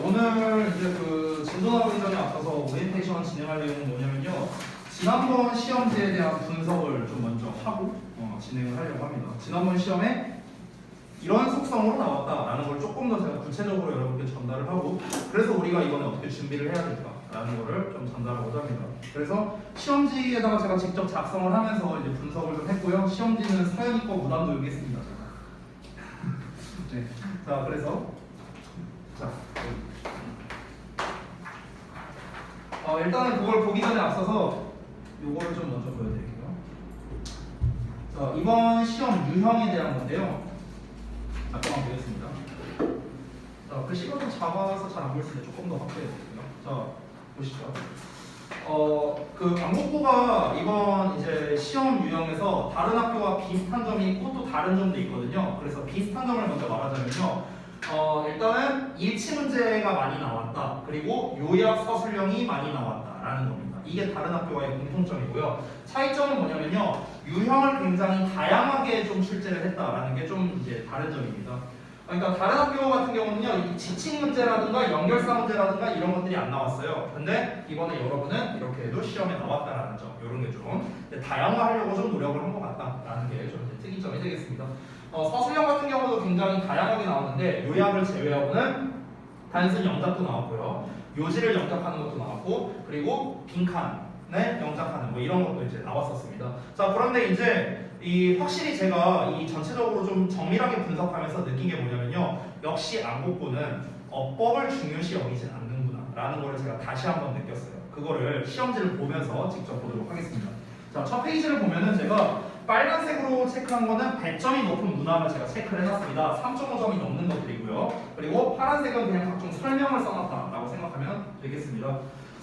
오늘 이제 그 진도나오기 전에 앞서서 오리엔테이션 진행할 내용은 뭐냐면요. 지난번 시험지에 대한 분석을 좀 먼저 하고 진행을 하려고 합니다. 지난번 시험에 이런 속성으로 나왔다라는 걸 조금 더 제가 구체적으로 여러분께 전달을 하고, 그래서 우리가 이번에 어떻게 준비를 해야 될까라는 거를 좀 전달하고자 합니다. 그래서 시험지에다가 제가 직접 작성을 하면서 이제 분석을 좀 했고요. 시험지는 서연이과 무단도 여기 있습니다. 네. 자, 그래서 일단은 그걸 보기 전에 앞서서 요거를 좀 먼저 보여드릴게요. 자, 이번 시험 유형에 대한 건데요. 잠깐만 보겠습니다. 자, 글씨가 좀 작아서 잘 안 보일 수 있는데 조금 더 확대해 드릴게요. 자, 보시죠. 그 안목부가 이번 이제 시험 유형에서 다른 학교와 비슷한 점이 있고 또 다른 점도 있거든요. 그래서 비슷한 점을 먼저 말하자면요. 일단은 일치 문제가 많이 나왔다. 그리고 요약 서술형이 많이 나왔다라는 겁니다. 이게 다른 학교와의 공통점이고요. 차이점은 뭐냐면요. 유형을 굉장히 다양하게 좀 출제를 했다라는 게 좀 이제 다른 점입니다. 그러니까 다른 학교 같은 경우는요, 이 지칭 문제라든가 연결사 문제라든가 이런 것들이 안 나왔어요. 근데 이번에 여러분은 이렇게 해도 시험에 나왔다라는 점, 이런 게 좀 다양화하려고 좀 노력을 한 것 같다라는 게 좀 특이점이 되겠습니다. 서술형 같은 경우도 굉장히 다양하게 나왔는데 요약을 제외하고는 단순 영작도 나왔고요, 요지를 영작하는 것도 나왔고, 그리고 빈칸을 영작하는 뭐 이런 것도 이제 나왔었습니다. 자, 그런데 이제 이 확실히 제가 이 전체적으로 좀 정밀하게 분석하면서 느낀 게 뭐냐면요, 역시 안국부는 어법을 중요시 여기진 않는구나 라는 거를 제가 다시 한번 느꼈어요. 그거를 시험지를 보면서 직접 보도록 하겠습니다. 자, 첫 페이지를 보면은 제가 빨간색으로 체크한 거는 100점이 높은 문항을 제가 체크를 해놨습니다. 3.5점이 넘는 것들이고요. 그리고 파란색은 그냥 각종 설명을 써놨다라고 생각하면 되겠습니다.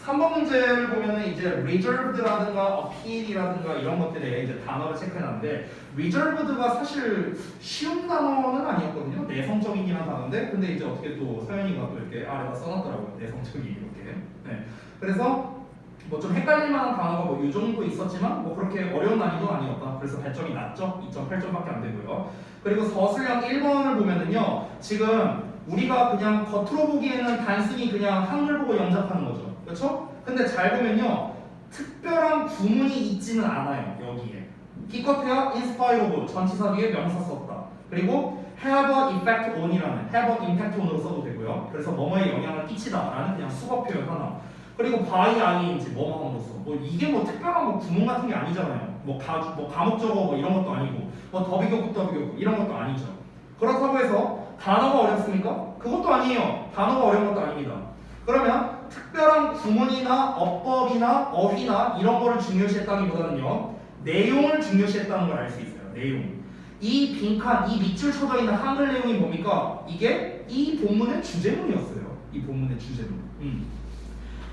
3번 문제를 보면은 이제 reserved라든가 appeal이라든가 이런 것들에 이제 단어를 체크해놨는데, reserved가 사실 쉬운 단어는 아니었거든요. 내성적인이라는 단어인데, 근데 이제 어떻게 또 서연이가 또 이렇게 아래다 써놨더라고요. 내성적인 이렇게. 네. 그래서 뭐 좀 헷갈릴 만한 단어가 뭐 이 정도 있었지만 뭐 그렇게 어려운 난이도는 아니었다. 그래서 배점이 낮죠. 2.8점밖에 안 되고요. 그리고 서술형 1번을 보면은요, 지금 우리가 그냥 겉으로 보기에는 단순히 그냥 한글 보고 영작하는 거죠. 그렇죠? 근데 잘 보면요, 특별한 구문이 있지는 않아요. 여기에 기껏해야 inspire of 전치사 뒤에 명사 썼다. 그리고 have an effect on이라는 have an impact on으로 써도 되고요. 그래서 뭐뭐에 영향을 끼치다라는 그냥 수거 표현 하나. 그리고 by i인지 뭐뭐함으로써, 뭐 이게 뭐 특별한 뭐 구문 같은 게 아니잖아요. 뭐 가목적어 뭐 이런 것도 아니고, 뭐 더비교구 이런 것도 아니죠. 그렇다고 해서 단어가 어렵습니까? 그것도 아니에요. 단어가 어려운 것도 아닙니다. 그러면 특별한 구문이나 어법이나 어휘나 이런 거를 중요시했다기보다는요, 내용을 중요시했다는 걸 알 수 있어요. 내용. 이 빈칸, 이 밑줄 쳐져 있는 한글 내용이 뭡니까? 이게 이 본문의 주제문이었어요. 이 본문의 주제문.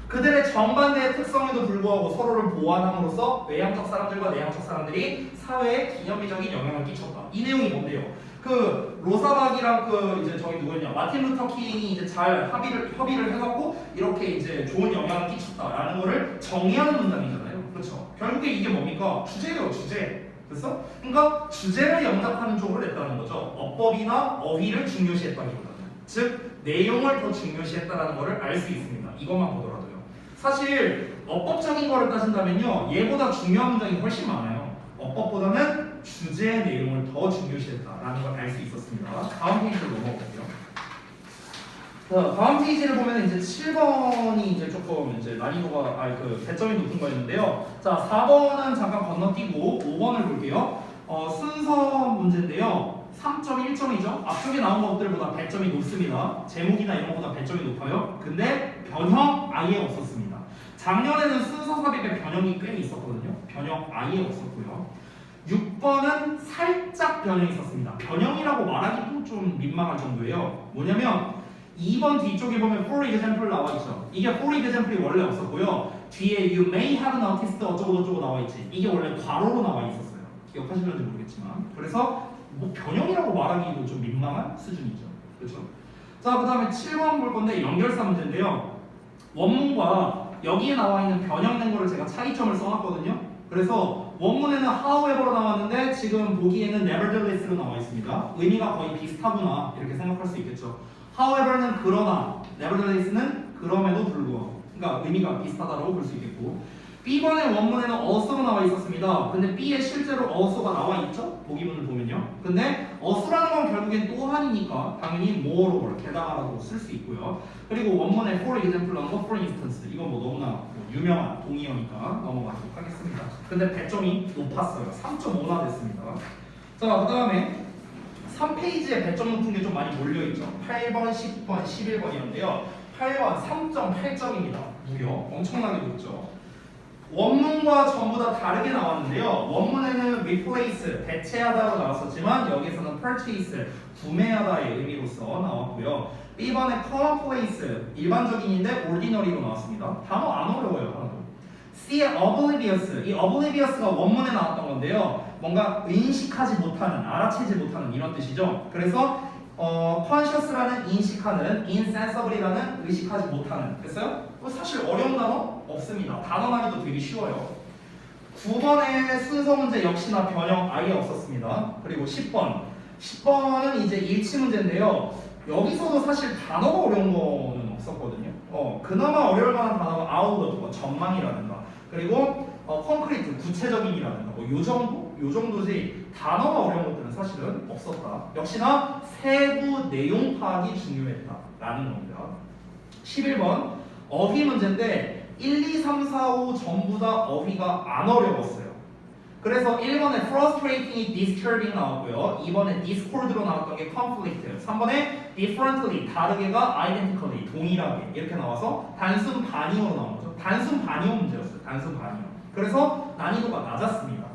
그들의 정반대의 특성에도 불구하고 서로를 보완함으로써 외향적 사람들과 내향적 사람들이 사회에 기념비적인 영향을 끼쳤다. 이 내용이 뭔데요? 그 로사박이랑 그 이제 저기 누구였냐, 마틴 루터 킹이 이제 잘 협의를 해갖고 이렇게 이제 좋은 영향을 끼쳤다라는 거를 정의하는 문장이잖아요. 그렇죠? 결국에 이게 뭡니까? 주제예요, 주제. 그래서 그러니까 주제를 영작하는 쪽으로 냈다는 거죠. 어법이나 어휘를 중요시했다기보다는, 즉 내용을 더 중요시했다라는 거를 알 수 있습니다. 이것만 보더라도요. 사실 어법적인 거를 따진다면요, 얘보다 중요한 문장이 훨씬 많아요. 어법보다는 주제의 내용을 더 중요시했다라는 걸 알 수 있었습니다. 다음 페이지로 넘어갈게요. 자, 다음 페이지를 보면 이제 7번이 이제 조금 이제 난이도가 그 배점이 높은 거였는데요. 자, 4번은 잠깐 건너뛰고 5번을 볼게요. 순서 문제인데요. 3.1점이죠. 앞쪽에 나온 것들보다 배점이 높습니다. 제목이나 이런 것보다 배점이 높아요. 근데 변형 아예 없었습니다. 작년에는 순서 삽입에 변형이 꽤 있었거든요. 변형 아예 없었고요. 6번은 살짝 변형이 있었습니다. 변형이라고 말하기도 좀 민망할 정도예요. 뭐냐면 2번 뒤쪽에 보면 for example 나와 있죠. 이게 for example이 원래 없었고요. 뒤에 you may have noticed 어쩌고저쩌고 나와 있지. 이게 원래 괄호로 나와 있었어요. 기억하시는지 모르겠지만. 그래서 뭐 변형이라고 말하기도 좀 민망한 수준이죠. 그렇죠? 자, 그 다음에 7번 볼 건데 연결사 문제인데요. 원문과 여기에 나와 있는 변형된 거를 제가 차이점을 써놨거든요. 그래서 원문에는 however로 나왔는데 지금 보기에는 nevertheless로 나와 있습니다. 의미가 거의 비슷하구나 이렇게 생각할 수 있겠죠. however는 그러나, nevertheless는 그럼에도 불구하고. 그러니까 의미가 비슷하다고 볼 수 있겠고. B번의 원문에는 also가 나와 있었습니다. 근데 B에 실제로 also가 나와 있죠? 보기문을 보면요. 근데 also라는 건 결국엔 또한이니까 당연히 moreover, 게다가라고 쓸 수 있고요. 그리고 원문에 for example라는 거 for instance, 이건 뭐 너무나 뭐 유명한 동의어니까 넘어가도록 하겠습니다. 근데 배점이 높았어요. 3.5나 됐습니다. 자, 그 다음에 3페이지에 배점 높은 게 좀 많이 몰려있죠. 8번, 10번, 11번이었는데요. 8번 3.8점입니다. 무려 엄청나게 높죠. 원문과 전부 다 다르게 나왔는데요. 원문에는 replace, 대체하다로 나왔었지만 여기서는 purchase, 구매하다의 의미로서 나왔고요. B번에 commonplace, 일반적인인데 ordinary로 나왔습니다. 단어 안 어려워요. 하나도. C의 obliviously, 이 obliviously가 원문에 나왔던 건데요. 뭔가 인식하지 못하는, 알아채지 못하는 이런 뜻이죠. 그래서 conscious라는 인식하는, insensible이라는 의식하지 못하는. 됐어요? 사실 어려운 단어 없습니다. 단어 나기도 되게 쉬워요. 9번의 순서 문제 역시나 변형 아예 없었습니다. 그리고 10번. 10번은 이제 일치 문제인데요. 여기서도 사실 단어가 어려운 거는 없었거든요. 그나마 어려울 만한 단어가 outlook, 전망이라든가, 그리고 콘크리트, 구체적인이라든가, 뭐 요 정도지 단어가 어려운 것들은 사실은 없었다. 역시나 세부 내용 파악이 중요했다라는 겁니다. 11번 어휘 문제인데 1, 2, 3, 4, 5 전부 다 어휘가 안 어려웠어요. 그래서 1번에 frustrating이 disturbing 나왔고요. 2번에 discord로 나왔던 게 conflict, 3번에 differently, 다르게가 identically, 동일하게 이렇게 나와서 단순 반이어로 나온 거죠. 단순 반이어 문제였어요. 단순 반이어. 그래서 난이도가 낮았습니다.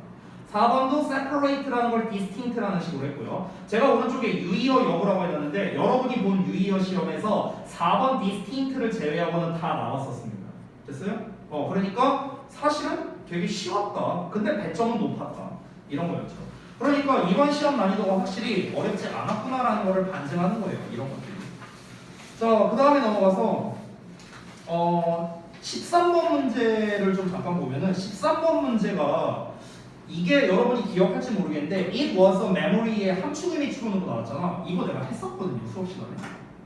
4번도 separate라는 걸 distinct라는 식으로 했고요. 제가 오른쪽에 유의어 여부라고 해놨는데 여러분이 본 유의어 시험에서 4번 distinct를 제외하고는 다 나왔었습니다. 됐어요? 그러니까 사실은 되게 쉬웠다. 근데 배점은 높았다. 이런 거였죠. 그러니까 이번 시험 난이도가 확실히 어렵지 않았구나라는 거를 반증하는 거예요. 이런 것들이. 자, 그 다음에 넘어가서 13번 문제를 좀 잠깐 보면은 13번 문제가 이게 여러분이 기억할지 모르겠는데 it was a memory의 함축의미 추론으로 나왔잖아. 이거 내가 했었거든요.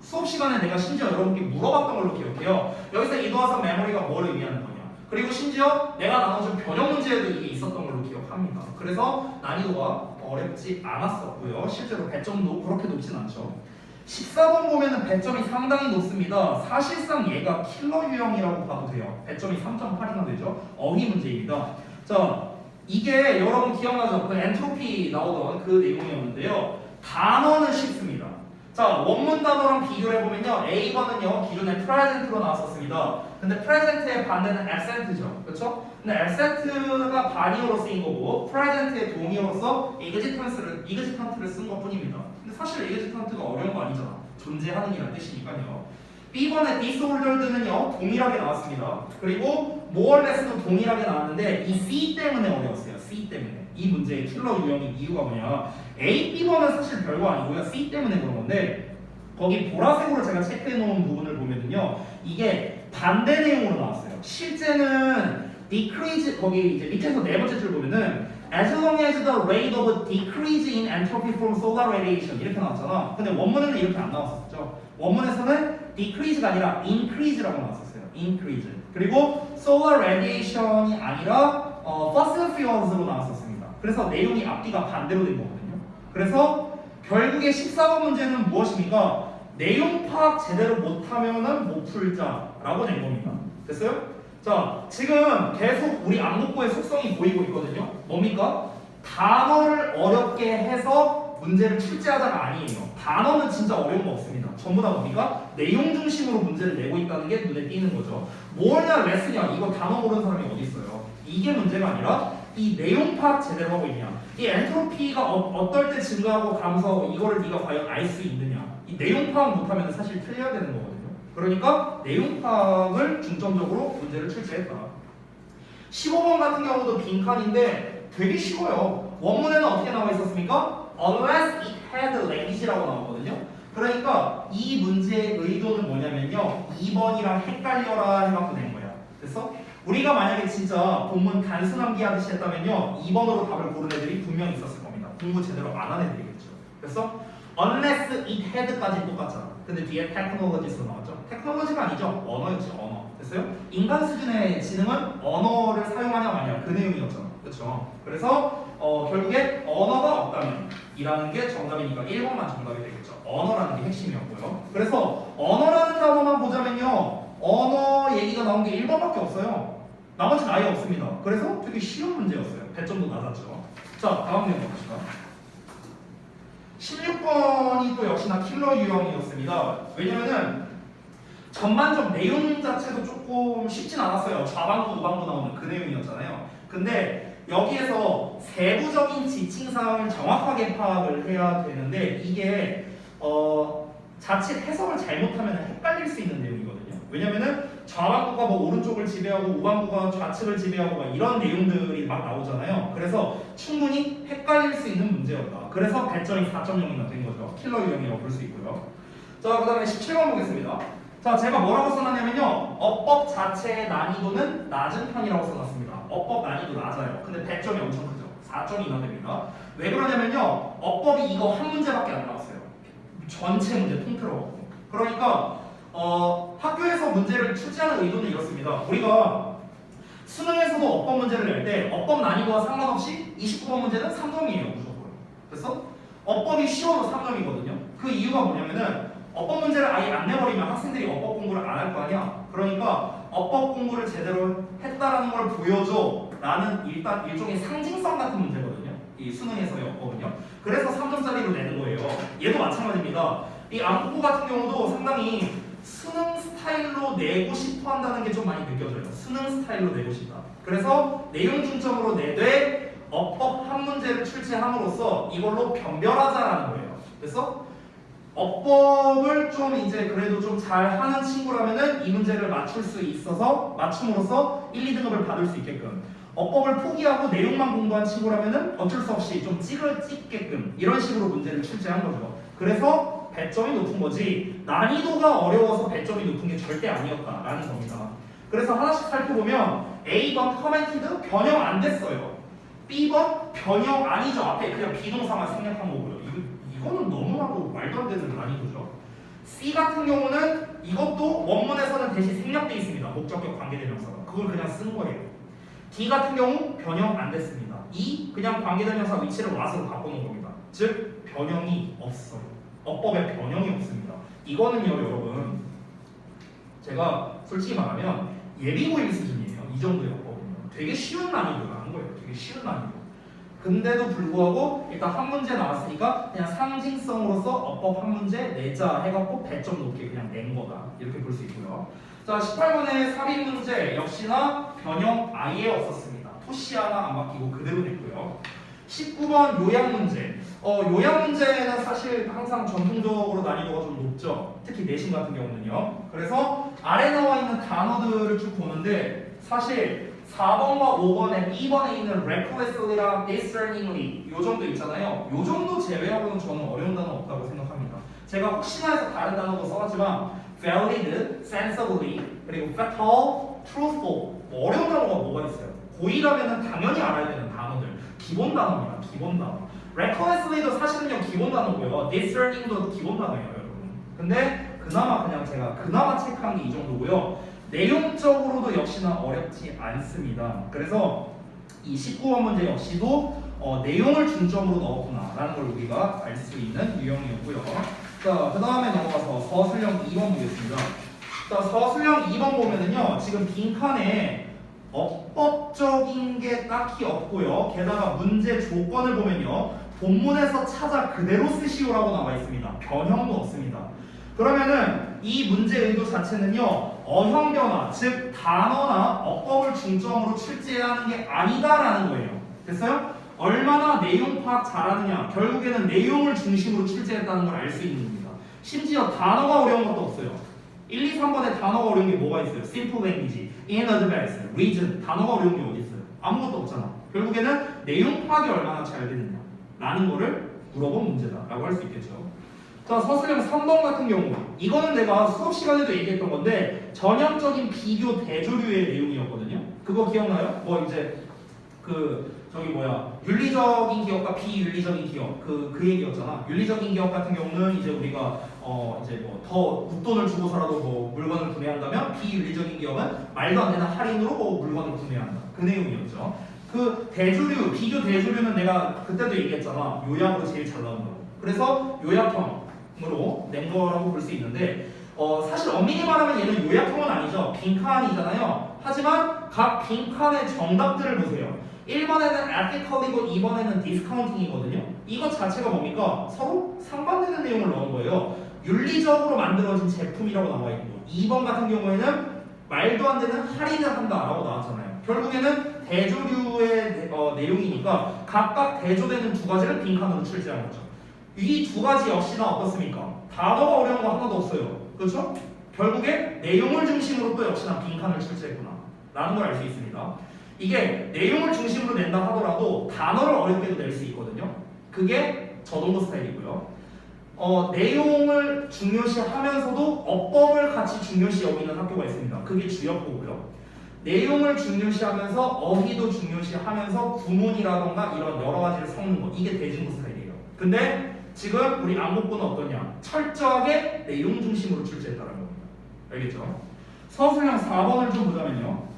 수업 시간에 내가 심지어 여러분께 물어봤던 걸로 기억해요. 여기서 it was a memory가 뭘 의미하는 거냐. 그리고 심지어 내가 나눠준 변형 문제에도 이게 있었던 걸로 기억합니다. 그래서 난이도가 어렵지 않았었고요. 실제로 배점도 그렇게 높진 않죠. 14번 보면은 배점이 상당히 높습니다. 사실상 얘가 킬러 유형이라고 봐도 돼요. 배점이 3.8이나 되죠. 어휘 문제입니다. 자, 이게 여러분 기억나죠? 그 엔트로피 나오던 그 내용이었는데요. 단어는 쉽습니다. 자, 원문 단어랑 비교를 해보면요. A번은요, 기존에 present로 나왔었습니다. 근데 present의 반대는 absent죠. 그렇죠? 근데 absent가 반이어로 쓰인 거고, present의 동의어로서 exitant를 쓴 것 뿐입니다. 근데 사실 exitant가 어려운 거 아니잖아. 존재하는 이라는 뜻이니까요. B번의 disordered는요 동일하게 나왔습니다. 그리고 more or less도 동일하게 나왔는데 이 C 때문에 어려웠어요. C 때문에. 이 문제의 킬러 유형인 이유가 뭐냐. A, B번은 사실 별거 아니고요. C 때문에 그런 건데 거기 보라색으로 제가 체크해 놓은 부분을 보면은요. 이게 반대 내용으로 나왔어요. 실제는 decrease, 거기 이제 밑에서 네 번째 줄 보면은 as long as the rate of decrease in entropy from solar radiation 이렇게 나왔잖아. 근데 원문에는 이렇게 안 나왔었죠. 원문에서는 decrease가 아니라 increase라고 나왔었어요. increase. 그리고 solar radiation이 아니라 fossil fuels로 나왔었습니다. 그래서 내용이 앞뒤가 반대로 된 거거든요. 그래서 결국에 14번 문제는 무엇입니까? 내용 파악 제대로 못하면은 못 풀자라고 된 겁니다. 됐어요? 자, 지금 계속 우리 암묵고의 속성이 보이고 있거든요. 뭡니까? 단어를 어렵게 해서 문제를 출제하자가 아니에요. 단어는 진짜 어려운 거 없습니다. 전부 다 뭡니까? 내용 중심으로 문제를 내고 있다는 게 눈에 띄는 거죠. 뭐냐, 레슨이야. 이거 단어 모르는 사람이 어디 있어요? 이게 문제가 아니라 이 내용 파악 제대로 하고 있냐. 이 엔트로피가 어떨 때 증가하고 감소하고 이거를 네가 과연 알 수 있느냐. 이 내용 파악 못하면 사실 틀려야 되는 거거든요. 그러니까 내용 파악을 중점적으로 문제를 출제했다. 15번 같은 경우도 빈칸인데 되게 쉬워요. 원문에는 어떻게 나와 있었습니까? Unless it had language라고 나오거든요. 그러니까 이 문제의 의도는 뭐냐면요. 2번이랑 헷갈려라 해갖고 낸 거야. 됐어? 우리가 만약에 진짜 본문 단순 암기하듯이 했다면요. 2번으로 답을 고른 애들이 분명히 있었을 겁니다. 공부 제대로 안 한 애들이겠죠. 그래서 unless it had까지 똑같잖아. 근데 뒤에 technologies로 나왔죠. 테크놀로지가 아니죠. 언어였지, 언어. 됐어요? 인간 수준의 지능은 언어를 사용하냐 마냐 그 내용이었잖아. 그렇죠? 그래서 결국에 언어가 없다면 이라는 게 정답이니까 1번만 정답이 되겠죠. 언어라는 게 핵심이었고요. 그래서 언어라는 단어만 보자면요. 언어 얘기가 나온 게 1번밖에 없어요. 나머지는 아예 없습니다. 그래서 되게 쉬운 문제였어요. 배점도 낮았죠. 자, 다음 내용 봅시다. 16번이 또 역시나 킬러 유형이었습니다. 왜냐면은 전반적 내용 자체도 조금 쉽진 않았어요. 좌방구, 우방구 나오는 그 내용이었잖아요. 근데 여기에서 세부적인 지칭사항을 정확하게 파악을 해야 되는데 이게 자칫 해석을 잘못하면 헷갈릴 수 있는 내용이거든요. 왜냐면은 좌방구가 뭐 오른쪽을 지배하고 우방구가 좌측을 지배하고 막 이런 내용들이 막 나오잖아요. 그래서 충분히 헷갈릴 수 있는 문제였다. 그래서 배점이 4.0이나 된 거죠. 킬러 유형이라고 볼 수 있고요. 자, 그 다음에 17번 보겠습니다. 자, 제가 뭐라고 써놨냐면요. 어법 자체의 난이도는 낮은 편이라고 써놨습니다. 어법 난이도 낮아요. 근데 배점이 엄청 크죠. 4.2나 됩니다. 왜 그러냐면요. 어법이 이거 한 문제밖에 안 나왔어요. 전체 문제 통틀어. 그러니까 학교에서 문제를 출제하는 의도는 이렇습니다. 우리가 수능에서도 어법 문제를 낼 때 어법 난이도와 상관없이 29번 문제는 3점이에요. 무조건. 그래서 어법이 쉬워도 3점이거든요. 그 이유가 뭐냐면은 어법 문제를 아예 안 내버리면 학생들이 어법 공부를 안 할 거 아니야. 그러니까 어법 공부를 제대로 했다라는 걸 보여줘 라는 일단 일종의 상징성 같은 문제거든요. 이 수능에서의 어법은요. 그래서 3점짜리로 내는 거예요. 얘도 마찬가지입니다. 이 암국어 같은 경우도 상당히 수능 스타일로 내고 싶어 한다는 게 좀 많이 느껴져요. 수능 스타일로 내고 싶다. 그래서 내용 중점으로 내되 어법 한 문제를 출제함으로써 이걸로 변별하자라는 거예요. 그래서 어법을 좀 이제 그래도 좀 잘하는 친구라면은 이 문제를 맞출 수 있어서 맞춤으로써 1, 2등급을 받을 수 있게끔 어법을 포기하고 내용만 공부한 친구라면은 어쩔 수 없이 좀 찍게끔 이런 식으로 문제를 출제한 거죠. 그래서 배점이 높은 거지 난이도가 어려워서 배점이 높은 게 절대 아니었다라는 겁니다. 그래서 하나씩 살펴보면 A번 커멘티드 변형 안 됐어요. B번 변형 아니죠. 앞에 그냥 비동사만 생략한 거고요. 이거는 너무나도 말도 안 되는 난이도죠. C 같은 경우는 이것도 원문에서는 대신 생략되어 있습니다. 목적격 관계대명사가. 그걸 그냥 쓴 거예요. D 같은 경우 변형 안 됐습니다. E 그냥 관계대명사 위치를 what으로 바꿔놓은 겁니다. 즉 변형이 없어요. 어법에 변형이 없습니다. 이거는요 여러분 제가 솔직히 말하면 예비고일 수준이에요. 이 정도의 어법은요. 되게 쉬운 난이도라는 거예요. 되게 쉬운 난이도. 근데도 불구하고 일단 한 문제 나왔으니까 그냥 상징성으로서 어법 한 문제 내자 해갖고 배점 높게 그냥 낸 거다. 이렇게 볼 수 있고요. 자 18번의 삽입 문제 역시나 변형 아예 없었습니다. 토시 하나 안 바뀌고 그대로 냈고요. 19번 요약 문제. 요약 문제는 사실 항상 전통적으로 난이도가 좀 높죠. 특히 내신 같은 경우는요. 그래서 아래 나와 있는 단어들을 쭉 보는데 사실 4번과 5번에 B번에 있는 recklessly랑 discerningly 요 정도 있잖아요. 요 정도 제외하고는 저는 어려운 단어 없다고 생각합니다. 제가 혹시나 해서 다른 단어도 써봤지만 valid, sensibly, 그리고 factual, truthful 뭐 어려운 단어가 뭐가 있어요? 고2라면 당연히 알아야 되는 단어들 기본 단어입니다. 기본 단어. recklessly도 사실은요 기본 단어고요. discerning도 기본 단어예요 여러분. 근데 그나마 그냥 제가 그나마 체크한 게 이 정도고요. 내용적으로도 역시나 어렵지 않습니다. 그래서 이 19번 문제 역시도 내용을 중점으로 넣었구나라는 걸 우리가 알 수 있는 유형이었고요. 자, 그 다음에 넘어가서 서술형 2번 보겠습니다. 자, 서술형 2번 보면은요, 지금 빈칸에 어법적인 게 딱히 없고요. 게다가 문제 조건을 보면요, 본문에서 찾아 그대로 쓰시오라고 나와 있습니다. 변형도 없습니다. 그러면은 이 문제 의도 자체는요 어형 변화 즉 단어나 어법을 중점으로 출제하는 게 아니다라는 거예요. 됐어요? 얼마나 내용 파악 잘하느냐 결국에는 내용을 중심으로 출제했다는 걸 알 수 있는 겁니다. 심지어 단어가 어려운 것도 없어요. 1, 2, 3번에 단어가 어려운 게 뭐가 있어요? simple language, in advance, reason 단어가 어려운 게 어디 있어요? 아무것도 없잖아. 결국에는 내용 파악이 얼마나 잘 되느냐 라는 거를 물어본 문제다라고 할 수 있겠죠. 자, 서술형 3번 같은 경우 이거는 내가 수업 시간에도 얘기했던 건데 전형적인 비교 대조류의 내용이었거든요. 그거 기억나요? 뭐 이제 그 저기 뭐야 윤리적인 기업과 비윤리적인 기업 그 얘기였잖아. 윤리적인 기업 같은 경우는 이제 우리가 이제 뭐 더 웃돈을 주고서라도 뭐 물건을 구매한다면 비윤리적인 기업은 말도 안 되는 할인으로 뭐 물건을 구매한다. 그 내용이었죠. 그 대주류 비교 대주류는 내가 그때도 얘기했잖아. 요약으로 제일 잘 나온다고. 그래서 요약형으로 낸 거라고 볼 수 있는데 사실 엄밀히 말하면 얘는 요약형은 아니죠. 빈칸이잖아요. 하지만 각 빈칸의 정답들을 보세요. 1번에는 ethical이고 2번에는 discounting이거든요. 이것 자체가 뭡니까? 서로 상반되는 내용을 넣은 거예요. 윤리적으로 만들어진 제품이라고 나와 있고 2번 같은 경우에는 말도 안 되는 할인을 한다라고 나왔잖아요. 결국에는 대조류의 내용이니까 각각 대조되는 두 가지를 빈칸으로 출제한 거죠. 이 두 가지 역시나 어떻습니까? 단어가 어려운 거 하나도 없어요. 그렇죠? 결국에 내용을 중심으로 또 역시나 빈칸을 출제했구나 라는 걸 알 수 있습니다. 이게 내용을 중심으로 낸다 하더라도 단어를 어렵게도 낼 수 있거든요. 그게 저동도 스타일이고요. 내용을 중요시하면서도 어법을 같이 중요시 여기는 학교가 있습니다. 그게 주역고고요. 내용을 중요시하면서 어휘도 중요시하면서 구문이라던가 이런 여러 가지를 섞는 거 이게 대중고 스타일이에요. 근데 지금 우리 안목부는 어떠냐? 철저하게 내용 중심으로 출제했다는 겁니다. 알겠죠? 서술형 4번을 좀 보자면요.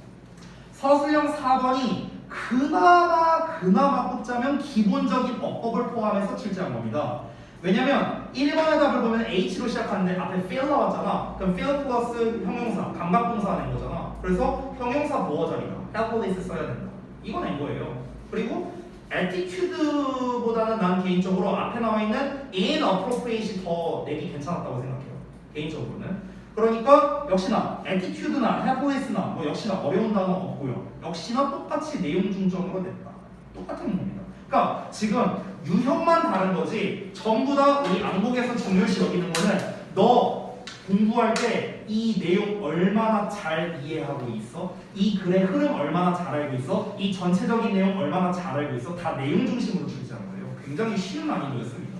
서술형 4번이 그나마 뽑자면 기본적인 어법을 포함해서 출제한 겁니다. 왜냐면 1번의 답을 보면 H로 시작하는데 앞에 feel 나왔잖아. 그럼 feel 플러스 형용사, 감각동사 낸 거잖아. 그래서 형용사 보어 자리다. helpfulness 써야 된다. 이거 낸 거예요. 그리고 attitude보다는 난 개인적으로 앞에 나와 있는 inappropriate이 더 내기 괜찮았다고 생각해요. 개인적으로는. 그러니까 역시나 attitude나 helpfulness나 뭐 역시나 어려운 단어 없고요. 역시나 똑같이 내용 중점으로 냈다. 똑같은 겁니다. 그러니까 지금 유형만 다른 거지 전부 다 우리 안목에서 중요시 여기는 거는 너 공부할 때 이 내용 얼마나 잘 이해하고 있어? 이 글의 흐름 얼마나 잘 알고 있어? 이 전체적인 내용 얼마나 잘 알고 있어? 다 내용 중심으로 출제한 거예요. 굉장히 쉬운 난이도였습니다.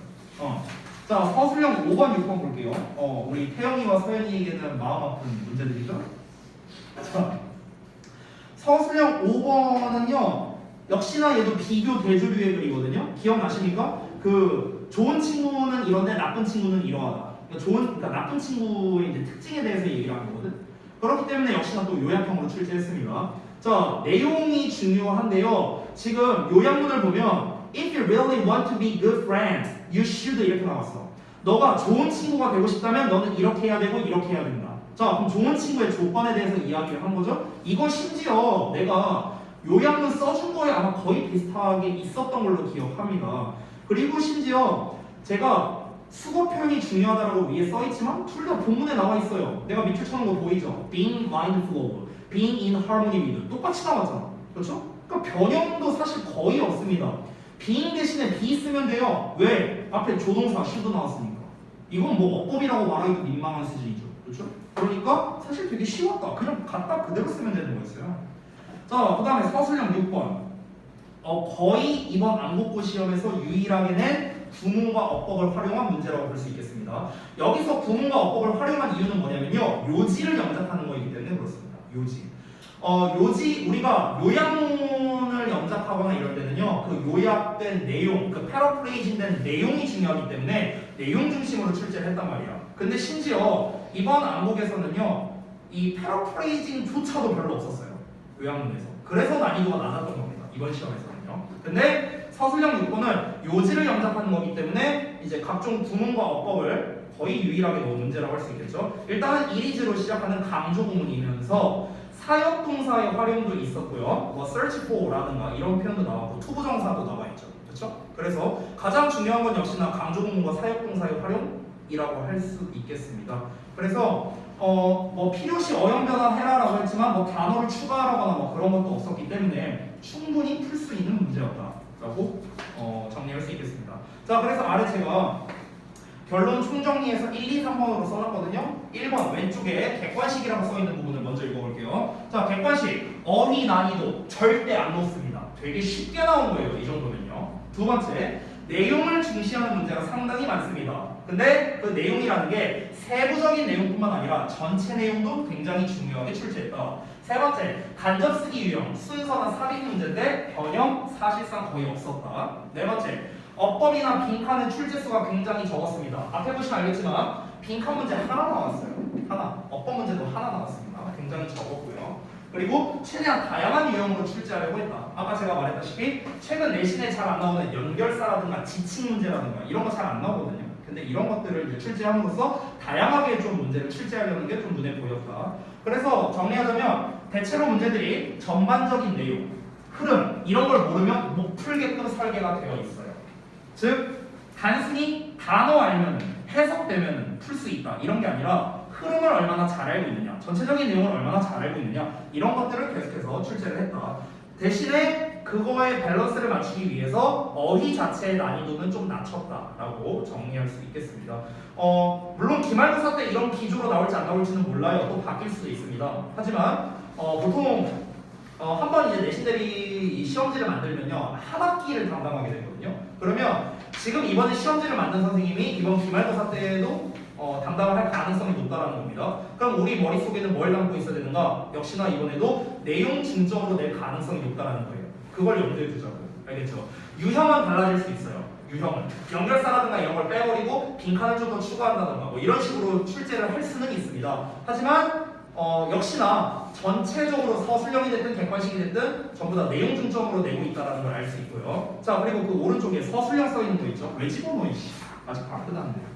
자, 서술형 5번, 6번 볼게요. 우리 태영이와 서연이에게는 마음 아픈 문제들이죠? 자, 서술형 5번은요. 역시나 얘도 비교 대조류의 글이거든요. 기억나십니까? 그 좋은 친구는 이런데 나쁜 친구는 이러하다. 그러니까 나쁜 친구의 이제 특징에 대해서 얘기를 하는 거거든. 그렇기 때문에 역시나 또 요약형으로 출제했습니다. 자, 내용이 중요한데요. 지금 요약문을 보면 If you really want to be good friends, you should 이렇게 나왔어. 너가 좋은 친구가 되고 싶다면 너는 이렇게 해야 되고 이렇게 해야 된다. 자, 그럼 좋은 친구의 조건에 대해서 이야기를 한 거죠. 이거 심지어 내가 요약문 써준 거에 아마 거의 비슷하게 있었던 걸로 기억합니다. 그리고 심지어 제가 수거 표현이 중요하다고 위에 써있지만 둘 다 본문에 나와 있어요. 내가 밑줄 쳐놓은 거 보이죠? Being mindful of, being in harmony with 똑같이 나왔잖아. 그렇죠? 그러니까 변형도 사실 거의 없습니다. being 대신에 be 쓰면 돼요. 왜? 앞에 조동사 should 나왔으니까. 이건 뭐 어법이라고 말하기도 민망한 수준이죠. 그렇죠? 그러니까 사실 되게 쉬웠다. 그냥 갖다 그대로 쓰면 되는 거였어요. 자, 그 다음에 서술형 6번. 거의 이번 안목고 시험에서 유일하게 낸 구문과 어법을 활용한 문제라고 볼 수 있겠습니다. 여기서 구문과 어법을 활용한 이유는 뭐냐면요. 요지를 영작하는 거이기 때문에 그렇습니다. 요지. 요지, 우리가 요약문을 영작하거나 이럴 때는요. 그 요약된 내용, 그 패러프레이징된 내용이 중요하기 때문에 내용 중심으로 출제를 했단 말이야. 근데 심지어 이번 안목에서는요. 이 패러프레이징조차도 별로 없었어요. 요약문에서. 그래서 난이도가 낮았던 겁니다. 이번 시험에서는요. 근데 서술형 6번은 요지를 영작하는 거기 때문에 이제 각종 구문과 어법을 거의 유일하게 넣은 문제라고 할 수 있겠죠. 일단은 이리즈로 시작하는 강조 구문이면서 사역동사의 활용도 있었고요. 뭐 search for라든가 이런 표현도 나왔고 투부정사도 나와 있죠. 그렇죠? 그래서 가장 중요한 건 역시나 강조 구문과 사역동사의 활용이라고 할 수 있겠습니다. 그래서 뭐 필요시 어형 변환해라라고 했지만 뭐 단어를 추가하거나 뭐 그런 것도 없었기 때문에 충분히 풀 수 있는 문제였다라고 정리할 수 있겠습니다. 자, 그래서 아래 제가 결론 총정리해서 1, 2, 3번으로 써놨거든요. 1번 왼쪽에 객관식이라고 써있는 부분을 먼저 읽어볼게요. 자, 객관식 어휘 난이도 절대 안 높습니다. 되게 쉽게 나온 거예요. 이 정도면요. 두 번째, 내용을 중시하는 문제가 상당히 많습니다. 근데 그 내용이라는 게 세부적인 내용뿐만 아니라 전체 내용도 굉장히 중요하게 출제했다. 세 번째, 간접 쓰기 유형, 순서나 삽입 문제인데 변형 사실상 거의 없었다. 네 번째, 어법이나 빈칸의 출제수가 굉장히 적었습니다. 앞에 보시면 알겠지만 빈칸 문제 하나 나왔어요. 하나. 어법 문제도 하나 나왔습니다. 굉장히 적었고요. 그리고 최대한 다양한 유형으로 출제하려고 했다. 아까 제가 말했다시피 최근 내신에 잘 안 나오는 연결사라든가 지칭 문제라든가 이런 거 잘 안 나오거든요. 근데 이런 것들을 이제 출제함으로써 다양하게 좀 문제를 출제하려는 게 좀 눈에 보였다. 그래서 정리하자면 대체로 문제들이 전반적인 내용, 흐름 이런 걸 모르면 못 풀게끔 설계가 되어 있어요. 즉 단순히 단어 알면 해석되면 풀 수 있다 이런 게 아니라 흐름을 얼마나 잘 알고 있느냐, 전체적인 내용을 얼마나 잘 알고 있느냐 이런 것들을 계속해서 출제를 했다. 대신에 그거의 밸런스를 맞추기 위해서 어휘 자체의 난이도는 좀 낮췄다라고 정리할 수 있겠습니다. 물론 기말고사 때 이런 기조로 나올지 안 나올지는 몰라요. 또 바뀔 수도 있습니다. 하지만 보통 한번 이제 내신 대비 시험지를 만들면요 한 학기를 담당하게 되거든요. 그러면 지금 이번에 시험지를 만든 선생님이 이번 기말고사 때에도 담당을 할 가능성이 높다는 겁니다. 그럼 우리 머릿속에는 뭘 담고 있어야 되는가? 역시나 이번에도 내용 중점으로 낼 가능성이 높다는 거예요. 그걸 염두에 두자고요. 알겠죠? 유형은 달라질 수 있어요. 유형은 연결사라든가 이런 걸 빼버리고 빈칸을 좀 더 추가한다든가 뭐 이런 식으로 출제를 할 수는 있습니다. 하지만 역시나 전체적으로 서술형이 됐든 객관식이 됐든 전부 다 내용 중점으로 내고 있다는 걸 알 수 있고요. 자 그리고 그 오른쪽에 서술형 써 있는 거 있죠? 왜 집어넣어? 아직 안 끝났는데.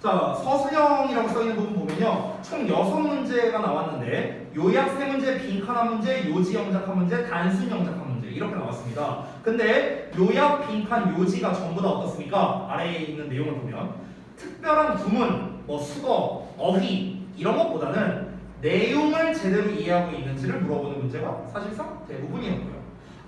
자 서술형이라고 써 있는 부분 보면요 총 6문제가 나왔는데 요약 3문제, 빈칸 1문제, 요지 영작한 문제, 단순 영작한 문제 이렇게 나왔습니다. 근데 요약, 빈칸, 요지가 전부 다 어떻습니까? 아래에 있는 내용을 보면 특별한 구문, 뭐 수거, 어휘 이런 것보다는 내용을 제대로 이해하고 있는지를 물어보는 문제가 사실상 대부분이었고요.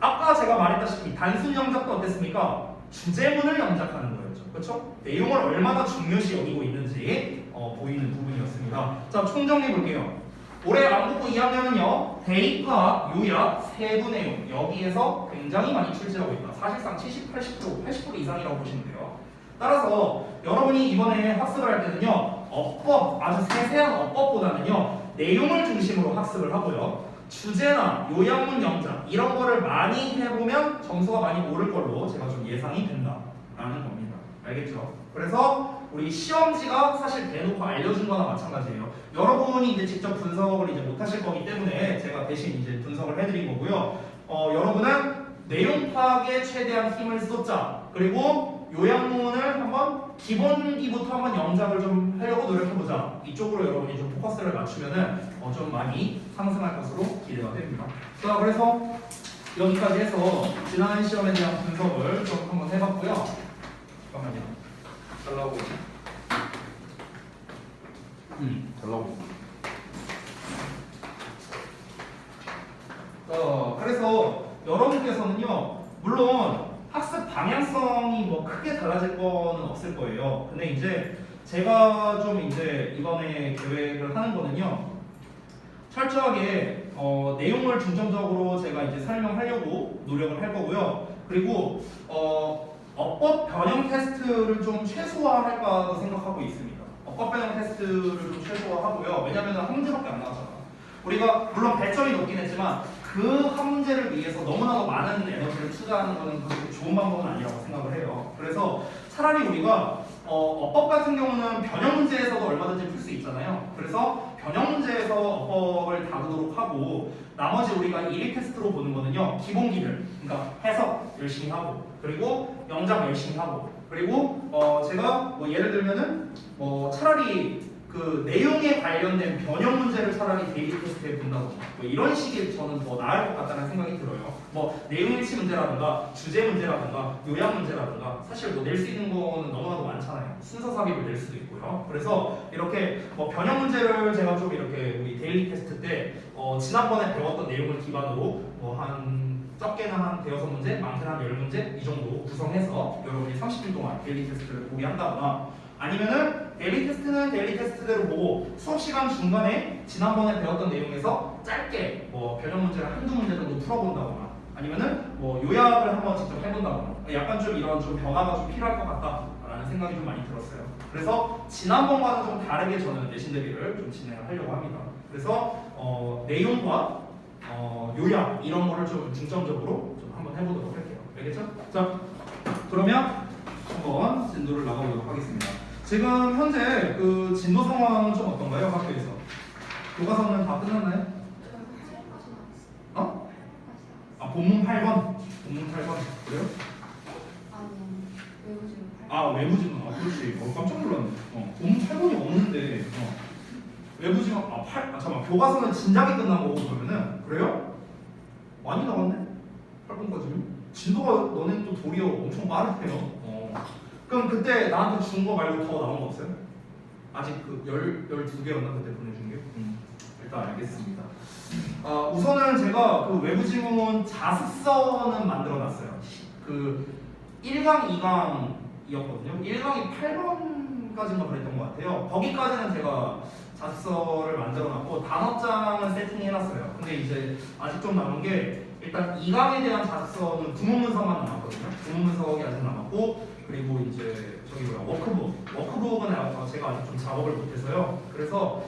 아까 제가 말했다시피 단순 영작도 어땠습니까? 주제문을 영작하는 거였죠. 그렇죠? 내용을 얼마나 중요시 여기고 있는지 보이는 부분이었습니다. 자, 총정리 볼게요. 올해 안국고 2학년은요 대입과 요약, 세부 내용 여기에서 굉장히 많이 출제하고 있다. 사실상 70, 80% 이상이라고 보시면 돼요. 따라서 여러분이 이번에 학습을 할 때는요 어법, 아주 세세한 어법보다는요 내용을 중심으로 학습을 하고요 주제나 요약문 영작 이런 거를 많이 해보면 점수가 많이 오를 걸로 제가 좀 예상이 된다라는 겁니다. 알겠죠? 그래서 우리 시험지가 사실 대놓고 알려준 거나 마찬가지예요. 여러분이 이제 직접 분석을 이제 못 하실 거기 때문에 제가 대신 이제 분석을 해드린 거고요. 여러분은 내용 파악에 최대한 힘을 쏟자. 그리고 요약문을 한번 기본기부터 한번 영작을 좀 하려고 노력해보자. 이쪽으로 여러분이 좀 포커스를 맞추면은 좀 많이 상승할 것으로 기대가 됩니다. 자, 그래서 여기까지 해서 지난 시험에 대한 분석을 좀 한번 해봤고요. 잠깐만요. 잘 나오고 있네. 잘 나오고 있어. 그래서 여러분께서는요, 물론 학습 방향성이 뭐 크게 달라질 거는 없을 거예요. 근데 이제 제가 좀 이제 이번에 계획을 하는 거는요, 철저하게 내용을 중점적으로 제가 이제 설명하려고 노력을 할 거고요. 그리고 어법 변형 테스트를 좀 최소화할까 생각하고 있습니다. 어법 변형 테스트를 좀 최소화하고요. 왜냐하면 한 문제밖에 안 나왔잖아. 우리가 물론 100점이 높긴 했지만 그 한 문제를 위해서 너무나도 많은 에너지를 투자하는 것은 그렇게 좋은 방법은 아니라고 생각을 해요. 그래서 차라리 우리가 어법 같은 경우는 변형 문제에서도 얼마든지 풀 수 있잖아요. 그래서 변형 문제에서 어법을 다루도록 하고 나머지 우리가 1일 테스트로 보는 거는요 기본기를 그러니까 해석 열심히 하고 그리고 영작 열심히 하고 그리고 제가 뭐 예를 들면은 차라리 그 내용에 관련된 변형 문제를 차라리 데일리 테스트에 본다던가 뭐 이런 식이 저는 더 나을 것 같다는 생각이 들어요. 뭐 내용 일치 문제라든가 주제 문제라든가 요약 문제라든가 사실 뭐 낼 수 있는 거는 너무나도 많잖아요. 순서 삽입을 낼 수도 있고요. 그래서 이렇게 뭐 변형 문제를 제가 좀 이렇게 우리 데일리 테스트 때 지난번에 배웠던 내용을 기반으로 뭐 한 적게는 한 대여섯 문제, 많게는 한 10문제 이 정도 구성해서 여러분이 30분 동안 데일리 테스트를 보게 한다거나 아니면은 데일리 테스트는 데일리 테스트대로 보고 수업 시간 중간에 지난번에 배웠던 내용에서 짧게 뭐 변형 문제를 한두 문제 정도 풀어본다거나 아니면은 뭐 요약을 한번 직접 해본다거나 약간 좀 이런 좀 변화가 좀 필요할 것 같다라는 생각이 좀 많이 들었어요. 그래서 지난번과는 좀 다르게 저는 내신 대비를 좀 진행을 하려고 합니다. 그래서 내용과 요약 이런 거를 좀 중점적으로 좀 한번 해보도록 할게요. 알겠죠? 자, 그러면 한번 진도를 나가보도록 하겠습니다. 지금 현재 그 진도 상황은 좀 어떤가요? 학교에서 교과서는 다 끝났나요? 어? 아, 본문 8번. 본문 8번. 그래요? 외부지문. 그렇지. 깜짝 놀랐네. 본문 8번이 없는데. 외부지문. 잠깐만. 교과서는 진작에 끝난 거고 그러면은. 그래요? 많이 나왔네. 8번까지는. 진도가 너네 또 도리어 엄청 빠르대요. 그럼 그때 나한테 준 거 말고 더 나온 거 없어요? 아직 그 12개였나 그때 보내준 게? 일단 알겠습니다. 우선은 제가 그 외부 지문 자습서는 만들어 놨어요. 그 1강, 2강이었거든요. 1강이 8번까지인가 그랬던 것 같아요. 거기까지는 제가 자습서를 만들어 놨고 단어장은 세팅해 놨어요. 근데 이제 아직 좀 남은 게 일단 2강에 대한 자습서는 구문문서만 남았거든요. 구문문서가 아직 남았고 그리고 이제 워크북은 제가 아직 좀 작업을 못해서요. 그래서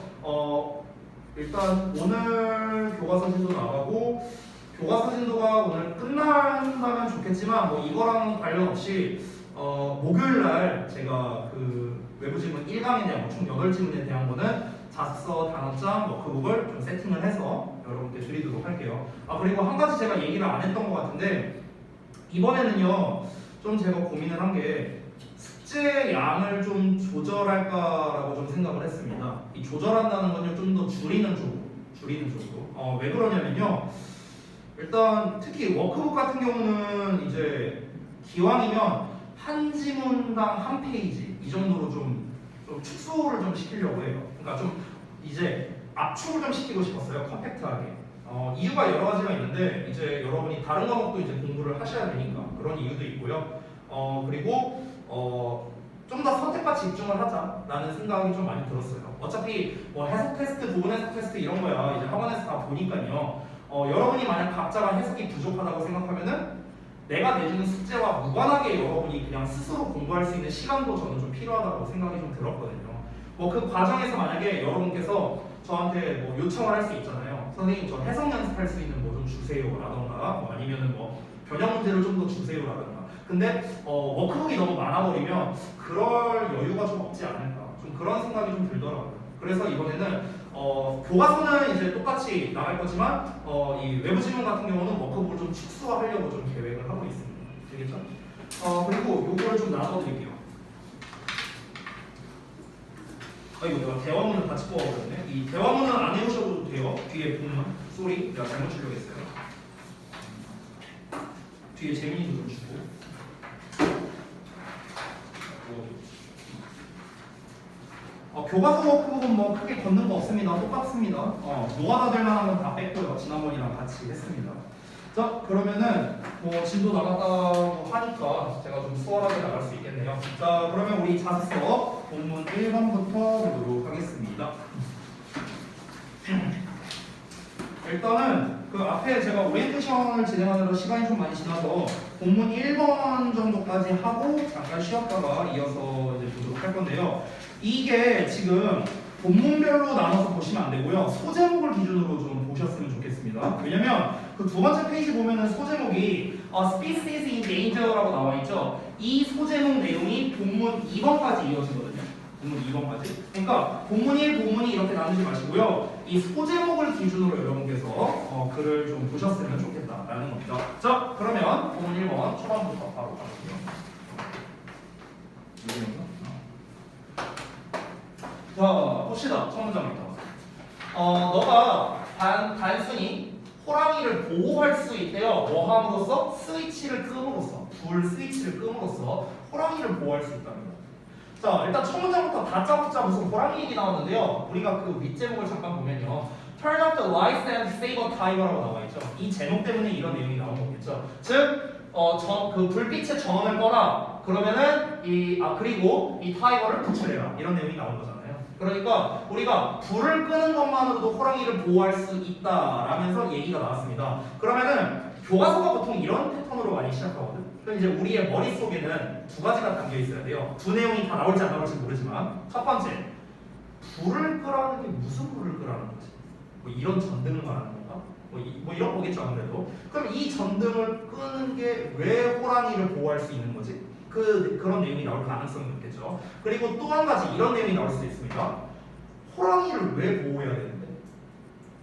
일단 오늘 교과서 진도 나가고 교과서 진도가 오늘 끝난다면 좋겠지만 뭐 이거랑 관련 없이 목요일날 제가 그 외부 지문 1강에 대한 총 8지문에 대한 거는 자습서, 단어장, 워크북을 좀 세팅을 해서 여러분께 드리도록 할게요. 그리고 한 가지 제가 얘기를 안 했던 것 같은데 이번에는요 좀 제가 고민을 한 게 숙제 양을 좀 조절할까라고 좀 생각을 했습니다. 이 조절한다는 건요 좀 더 줄이는 쪽으로. 왜 그러냐면요. 일단 특히 워크북 같은 경우는 이제 기왕이면 한 지문당 한 페이지 이 정도로 좀 축소를 좀 시키려고 해요. 그러니까 좀 이제 압축을 좀 시키고 싶었어요. 컴팩트하게. 이유가 여러 가지가 있는데 이제 여러분이 다른 과목도 이제 공부를 하셔야 되니까 그런 이유도 있고요. 그리고 좀 더 선택과 집중을 하자라는 생각이 좀 많이 들었어요. 어차피 뭐 해석 테스트, 부분 해석 테스트 이런 거야 이제 학원에서 다 보니까요. 여러분이 만약 각자가 해석이 부족하다고 생각하면은 내가 내주는 숙제와 무관하게 여러분이 그냥 스스로 공부할 수 있는 시간도 저는 좀 필요하다고 생각이 좀 들었거든요. 뭐 그 과정에서 만약에 여러분께서 저한테 뭐 요청을 할 수 있잖아요. 선생님 저 해석 연습할 수 있는 뭐 좀 주세요라던가 뭐 아니면은 뭐 변형 문제를 좀 더 주세요라던가. 근데 워크북이 너무 많아버리면 그럴 여유가 좀 없지 않을까. 좀 그런 생각이 좀 들더라고요. 그래서 이번에는 교과서는 이제 똑같이 나갈 거지만 이 외부 지문 같은 경우는 워크북을 좀 축소하려고 좀 계획을 하고 있습니다. 되겠죠? 그리고 요거를 좀 나눠드릴게요. 이거 내가 대화문을 같이 뽑아버렸네. 이 대화문은 안 해오셔도 돼요. 뒤에 보면 쏘리 내가 잘못 출력했어요. 뒤에 재민이도 좀 주고. 교과서 워크북은 뭐 크게 걷는 거 없습니다. 똑같습니다. 노가다 될 만한 건 다 뺐고요. 지난번이랑 같이 했습니다. 자, 그러면은 뭐 진도 나갔다고 하니까 제가 좀 수월하게 나갈 수 있겠네요. 자, 그러면 우리 자습서 본문 1번부터 보도록 하겠습니다. 일단은 그 앞에 제가 오리엔테이션을 진행하느라 시간이 좀 많이 지나서 본문 1번 정도까지 하고 잠깐 쉬었다가 이어서 이제 보도록 할 건데요. 이게 지금 본문별로 나눠서 보시면 안 되고요. 소제목을 기준으로 좀 보셨으면 좋겠습니다. 왜냐면 그 두 번째 페이지 보면은 소제목이 Species in Danger라고 나와 있죠. 이 소제목 내용이 본문 2번까지 이어지거든요. 본문 2번까지. 그러니까 본문 1, 본문이 이렇게 나누지 마시고요. 이 소제목을 기준으로 여러분께서 글을 좀 보셨으면 좋겠다라는 겁니다. 자, 그러면 본문 1번 초반부터 바로 가볼게요. 자, 봅시다. 첫 문장부터. 너가 단순히 호랑이를 보호할 수 있대요. 뭐 함으로써? 스위치를 끔으로써. 불 스위치를 끔으로써 호랑이를 보호할 수 있답니다. 자, 일단 첫 문장부터 다짜고짜 무슨 호랑이 얘기 나왔는데요. 우리가 그 윗제목을 잠깐 보면요. Turn off the lights and save a tiger라고 나와 있죠. 이 제목 때문에 이런 내용이 나온 거겠죠. 즉, 그 불빛의 전원을 꺼라. 그러면은 그리고 이 타이거를 구출해라. 이런 내용이 나온 거잖아요. 그러니까 우리가 불을 끄는 것만으로도 호랑이를 보호할 수 있다라면서 얘기가 나왔습니다. 그러면은 교과서가 보통 이런 패턴으로 많이 시작하거든. 그럼 이제 우리의 머릿속에는 두 가지가 담겨 있어야 돼요. 두 내용이 다 나올지 안 나올지 모르지만 첫 번째, 불을 끄라는 게 무슨 불을 끄라는 거지? 뭐 이런 전등을 말하는 건가? 뭐 이런 거겠죠 아무래도. 그럼 이 전등을 끄는 게 왜 호랑이를 보호할 수 있는 거지? 그런 내용이 나올 가능성이 높겠죠. 그리고 또 한 가지 이런 내용이 나올 수 있습니다. 호랑이를 왜 보호해야 되는데?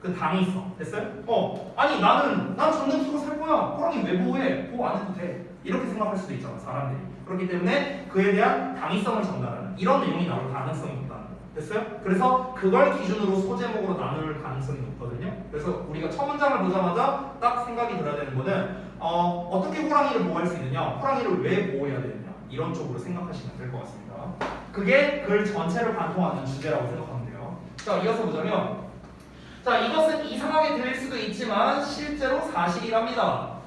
그 당위성 됐어요? 아니 난 전등 켜고 살 거야. 호랑이 왜 보호해? 보호 안 해도 돼. 이렇게 생각할 수도 있잖아 사람들이. 그렇기 때문에 그에 대한 당위성을 전달하는 이런 내용이 나올 가능성이 높다는 거. 됐어요? 그래서 그걸 기준으로 소제목으로 나눌 가능성이 높거든요. 그래서 우리가 첫 문장을 보자마자 딱 생각이 들어야 되는 거는 어떻게 호랑이를 보호할 수 있느냐, 호랑이를 왜 보호해야 되느냐 이런 쪽으로 생각하시면 될 것 같습니다. 그게 글 전체를 관통하는 주제라고 생각하면 돼요. 자, 이어서 보자면 자, 이것은 이상하게 들릴 수도 있지만 실제로 사실이랍니다.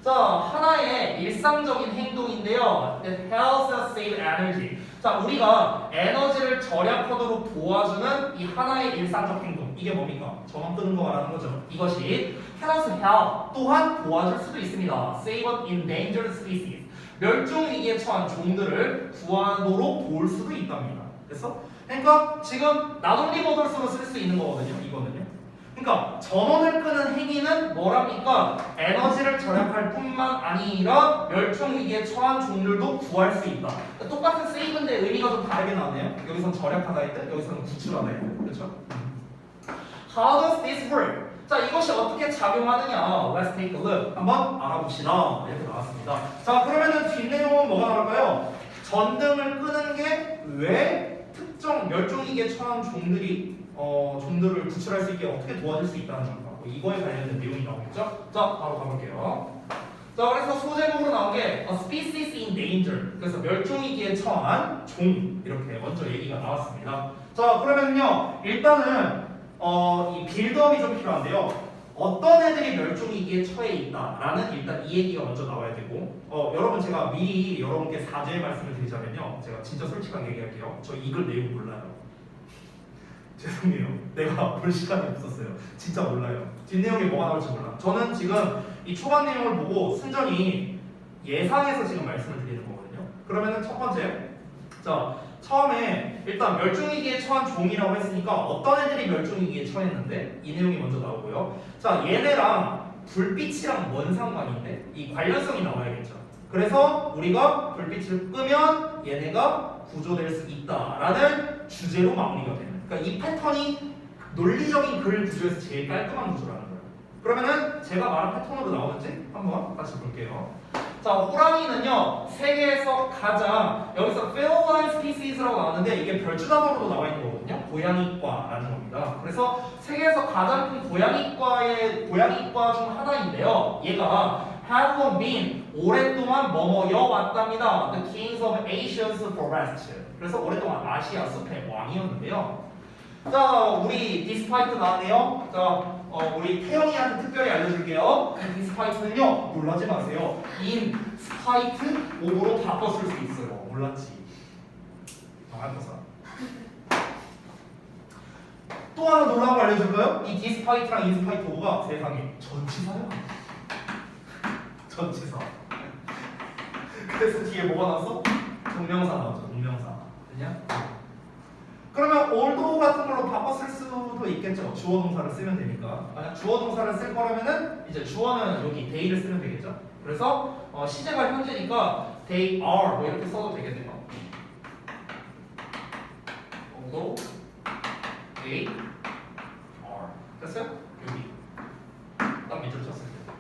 자, 하나의 일상적인 행동인데요. It helps us save energy. 자, 우리가 에너지를 절약하도록 도와주는 이 하나의 일상적 행동. 이게 뭡니까? 전원 끄는 거 말하는 거죠. 이것이 helps help 또한 도와줄 수도 있습니다. Save an endangered species. 멸종 위기에 처한 종들을 구하도록 도울 수도 있답니다. 됐어? 그러니까 지금 나돌리 버들스로 쓸 수 있는 거거든요. 이거는요. 그러니까 전원을 끄는 행위는 뭐랍니까? 에너지를 절약할 뿐만 아니라 멸종 위기에 처한 종들도 구할 수 있다. 똑같은 세이브인데 의미가 좀 다르게 나오네요. 여기선 절약하다 했든 여기서는 구출하다 했든 그렇죠? How does this work? 자, 이것이 어떻게 작용하느냐? Let's take a look. 한번 알아봅시다. 이렇게 나왔습니다. 자, 그러면은 뒷내용은 뭐가 나올까요? 전등을 끄는 게 왜 특정 멸종 위기에 처한 종들을 구출할 수 있게 어떻게 도와줄 수 있다는 건가? 이거에 관련된 내용이 나오겠죠? 자, 바로 가볼게요. 자, 그래서 소제목으로 나온 게 A species in danger. 그래서 멸종 위기에 처한 종 이렇게 먼저 얘기가 나왔습니다. 자, 그러면요 일단은 이 빌드업이 좀 필요한데요. 어떤 애들이 멸종 위기에 처해 있다라는 일단 이 얘기가 먼저 나와야 되고, 여러분 제가 미리 여러분께 사죄의 말씀을 드리자면요, 제가 진짜 솔직하게 얘기할게요. 저 이글 내용 몰라요. 죄송해요. 내가 볼 시간이 없었어요. 진짜 몰라요. 뒷내용이 뭐가 나올지 몰라. 저는 지금 이 초반 내용을 보고 순전히 예상해서 지금 말씀을 드리는 거거든요. 그러면은 첫 번째, 자, 처음에 일단 멸종위기에 처한 종이라고 했으니까 어떤 애들이 멸종위기에 처했는데 이 내용이 먼저 나오고요. 자, 얘네랑 불빛이랑 뭔 상관인데 이 관련성이 나와야겠죠. 그래서 우리가 불빛을 끄면 얘네가 구조될 수 있다라는 주제로 마무리가 되는. 그러니까 이 패턴이 논리적인 글 구조에서 제일 깔끔한 구조라는 거예요. 그러면은 제가 말한 패턴으로 나오는지 한번 같이 볼게요. 자, 호랑이는요 세계에서 가장, 여기서 feline species라고 나왔는데 이게 별주단어로도 나와 있는 거거든요. 고양이과라는 겁니다. 그래서 세계에서 가장 큰 고양이과 중 하나인데요. 얘가 have been 오랫동안 머머여 왔답니다. The kings of Asia's forest. 그래서 오랫동안 아시아 숲의 왕이었는데요. 자, 우리 despite 나왔네요. 자, 우리 태영이한테 특별히 알려줄게요. despite는요 놀라지 마세요. in spite of로 바꿨을 수 있어요. 몰랐지? 알았어. 또 하나 놀라운 거 알려줄까요? 이 despite랑 in spite of가 세상에 전치사야. 전치사. 그래서 뒤에 뭐가 나왔어? 동명사 나오죠. 동명사. 그냥? 그러면 although 같은 걸로 바꿨을 수도 있겠죠. 주어 동사를 쓰면 되니까. 만약 주어 동사를 쓸 거라면은 이제 주어는 여기 they를 쓰면 되겠죠. 그래서 시제가 현재니까 they are 뭐 이렇게 써도 되겠네요. although they are 됐어요? 여기 딱 밑으로 쳤을 때.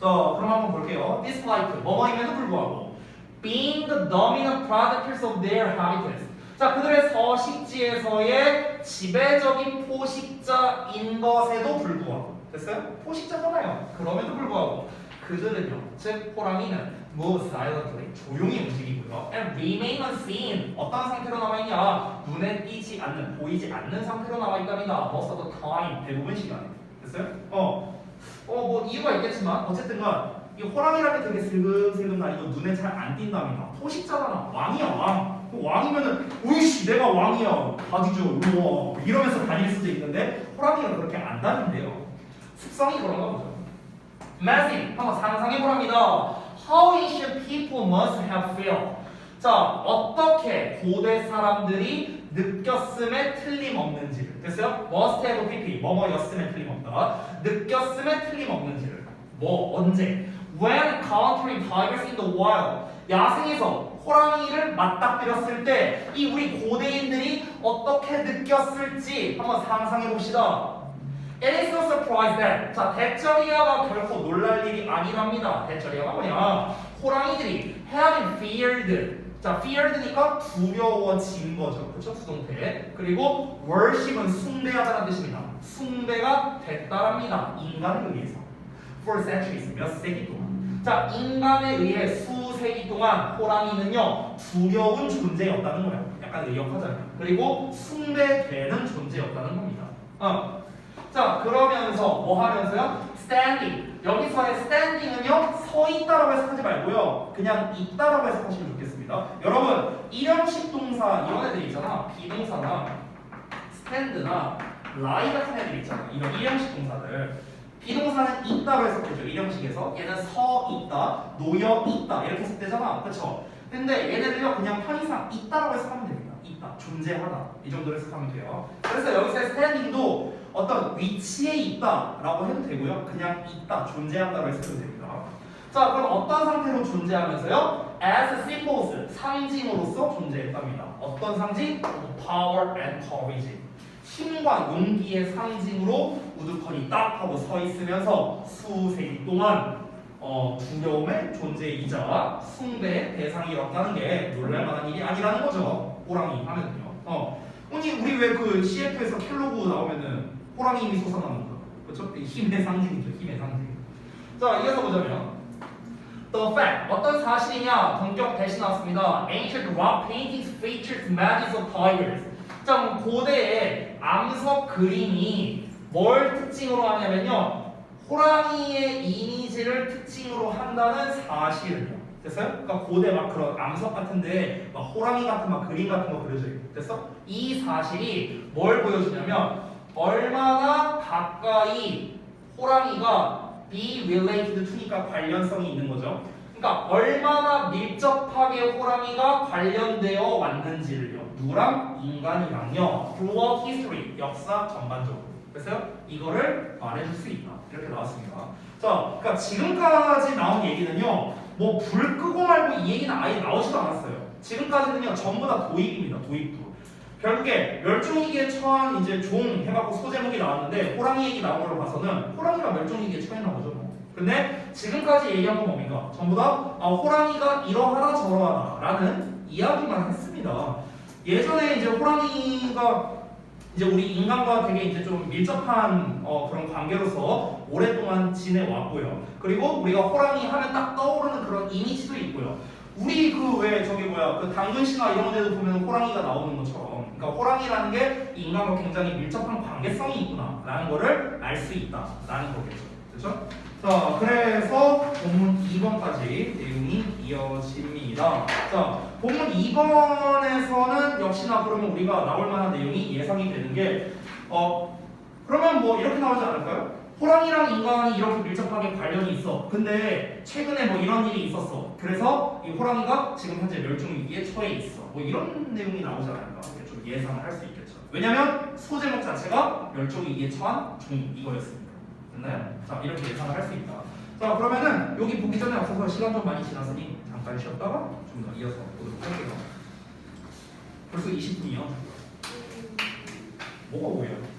자, 그럼 한번 볼게요. despite 뭐뭐임에도 불구하고 being the dominant predators of their habitats. 자, 그들의 서식지에서의 지배적인 포식자인 것에도 불구하고, 됐어요? 포식자잖아요. 그럼에도 불구하고 그들은요, 즉 호랑이는 move silently, 조용히 움직이고요, and remain unseen, 어떤 상태로 남아있냐, 눈에 띄지 않는, 보이지 않는 상태로 남아있답니다. most of the time, 대부분 시간에. 됐어요? 뭐 이유가 있겠지만 어쨌든간 이 호랑이라는 게 되게 슬금슬금 다니고 눈에 잘 안 띈답니다. 포식자잖아. 왕이야, 왕. 왕이면은 오이씨 내가 왕이야 다 뒤져 우와 이러면서 다닐 수도 있는데 호랑이가 그렇게 안 다닌대요. 습성이 그런가 보죠. Imagine 한번 상상해보랍니다. How ancient people must have felt. 자, 어떻게 고대 사람들이 느꼈음에 틀림없는지를. 됐어요? must have pp. 뭐뭐였음에 틀림없다. 느꼈음에 틀림없는지를. 뭐, 언제? When encountering tigers in the wild. 야생에서 호랑이를 맞닥뜨렸을 때 이 우리 고대인들이 어떻게 느꼈을지 한번 상상해 봅시다. It is no surprise that. 자, 대처리아가 결코 놀랄 일이 아니랍니다. 대처리아가 뭐냐? 호랑이들이 have feared. 자, feared니까 두려워진 거죠. 그렇죠? 수동태. 그리고 worship은 숭배하다는 뜻입니다. 숭배가 됐다랍니다. 인간에 의해서. For centuries. 몇 세기 동안. 자, 인간에 의해 수세기 동안 호랑이는요 두려운 존재였다는 거예요. 약간 의역하잖아요. 그리고 숭배되는 존재였다는 겁니다. 자, 그러면서 뭐 하면서요? standing. 여기서의 standing은요 서 있다라고 해석하지 말고요 그냥 있다라고 해석하시면 좋겠습니다. 여러분 일형식 동사 이런 애들 있잖아. 비동사나 stand나 lie 같은 애들 있잖아. 이런 일형식 동사들. 비동사는 있다로 해석해줘. 일형식에서 얘는 서 있다, 놓여 있다 이렇게 해석되잖아. 그쵸? 근데 얘네들요 그냥 편의상 있다라고 해석하면 됩니다. 있다, 존재하다 이 정도로 해석하면 돼요. 그래서 여기서의 standing도 어떤 위치에 있다라고 해도 되고요. 그냥 있다, 존재한다로 해석해도 됩니다. 자, 그럼 어떤 상태로 존재하면서요? As symbols, 상징으로서 존재했답니다. 어떤 상징? Power and courage. 힘과 용기의 상징으로 우두커니 딱 하고 서 있으면서 수세기 동안 두려움의 존재이자 숭배의 대상이었다는 게 놀랄만한 일이 아니라는 거죠. 호랑이 하면요. 우리 왜 그 CF에서 켈로그 나오면은 호랑이 힘이 솟아나는 거, 그렇죠? 힘의 상징이죠. 힘의 상징. 자, 이어서 보자면 The fact, 어떤 사실이냐? 동격 대신 나왔습니다. Ancient rock paintings featured images of tigers. 자, 고대의 암석 그림이 뭘 특징으로 하냐면요 호랑이의 이미지를 특징으로 한다는 사실을요. 됐어요? 그러니까 고대 막 그런 암석 같은데 막 호랑이 같은 막 그림 같은 거 그려져 있고. 됐어? 이 사실이 뭘 보여주냐면 얼마나 가까이 호랑이가 be related to니까 관련성이 있는 거죠. 그러니까 얼마나 밀접하게 호랑이가 관련되어 왔는지를요. 누구랑? 인간이랑요. throughout history, 역사 전반적으로. 됐어요? 이거를 말해줄 수 있다. 이렇게 나왔습니다. 자, 그러니까 지금까지 나온 얘기는요. 뭐 불 끄고 말고 이 얘기는 아예 나오지도 않았어요. 지금까지는요 전부 다 도입입니다. 도입부. 결국에 멸종위기에 처한 이제 종 해갖고 소제목이 나왔는데 호랑이 얘기 나온 걸로 봐서는 호랑이가 멸종위기에 처했나 보죠. 뭐. 근데 지금까지 얘기한 건 뭡니까? 전부 다 호랑이가 이러하다 저러하다라는 이야기만 했습니다. 예전에 이제 호랑이가 이제 우리 인간과 되게 이제 좀 밀접한 그런 관계로서 오랫동안 지내왔고요. 그리고 우리가 호랑이 하면 딱 떠오르는 그런 이미지도 있고요. 우리 그 왜 저기 뭐야 그 당근 신화 이런 데도 보면 호랑이가 나오는 것처럼, 그러니까 호랑이라는 게 인간과 굉장히 밀접한 관계성이 있구나라는 거를 알 수 있다라는 거겠죠. 그렇죠? 자, 그래서 본문 2번까지 내용이 이어집니다. 자, 본문 2번에서는 역시나 그러면 우리가 나올 만한 내용이 예상이 되는 게 그러면 뭐 이렇게 나오지 않을까요? 호랑이랑 인간이 이렇게 밀접하게 관련이 있어. 근데 최근에 뭐 이런 일이 있었어. 그래서 이 호랑이가 지금 현재 멸종위기에 처해 있어. 뭐 이런 내용이 나오지 않을까? 좀 예상을 할 수 있겠죠. 왜냐면 소제목 자체가 멸종위기에 처한 종 이거였습니다. 됐나요? 자, 이렇게 예상을 할 수 있다. 자, 그러면은 여기 보기 전에 앞서서 시간 좀 많이 지났으니 잠깐 쉬었다가 좀 더 이어서 보도록 할게요. 벌써 20분이요. 뭐가 뭐예요?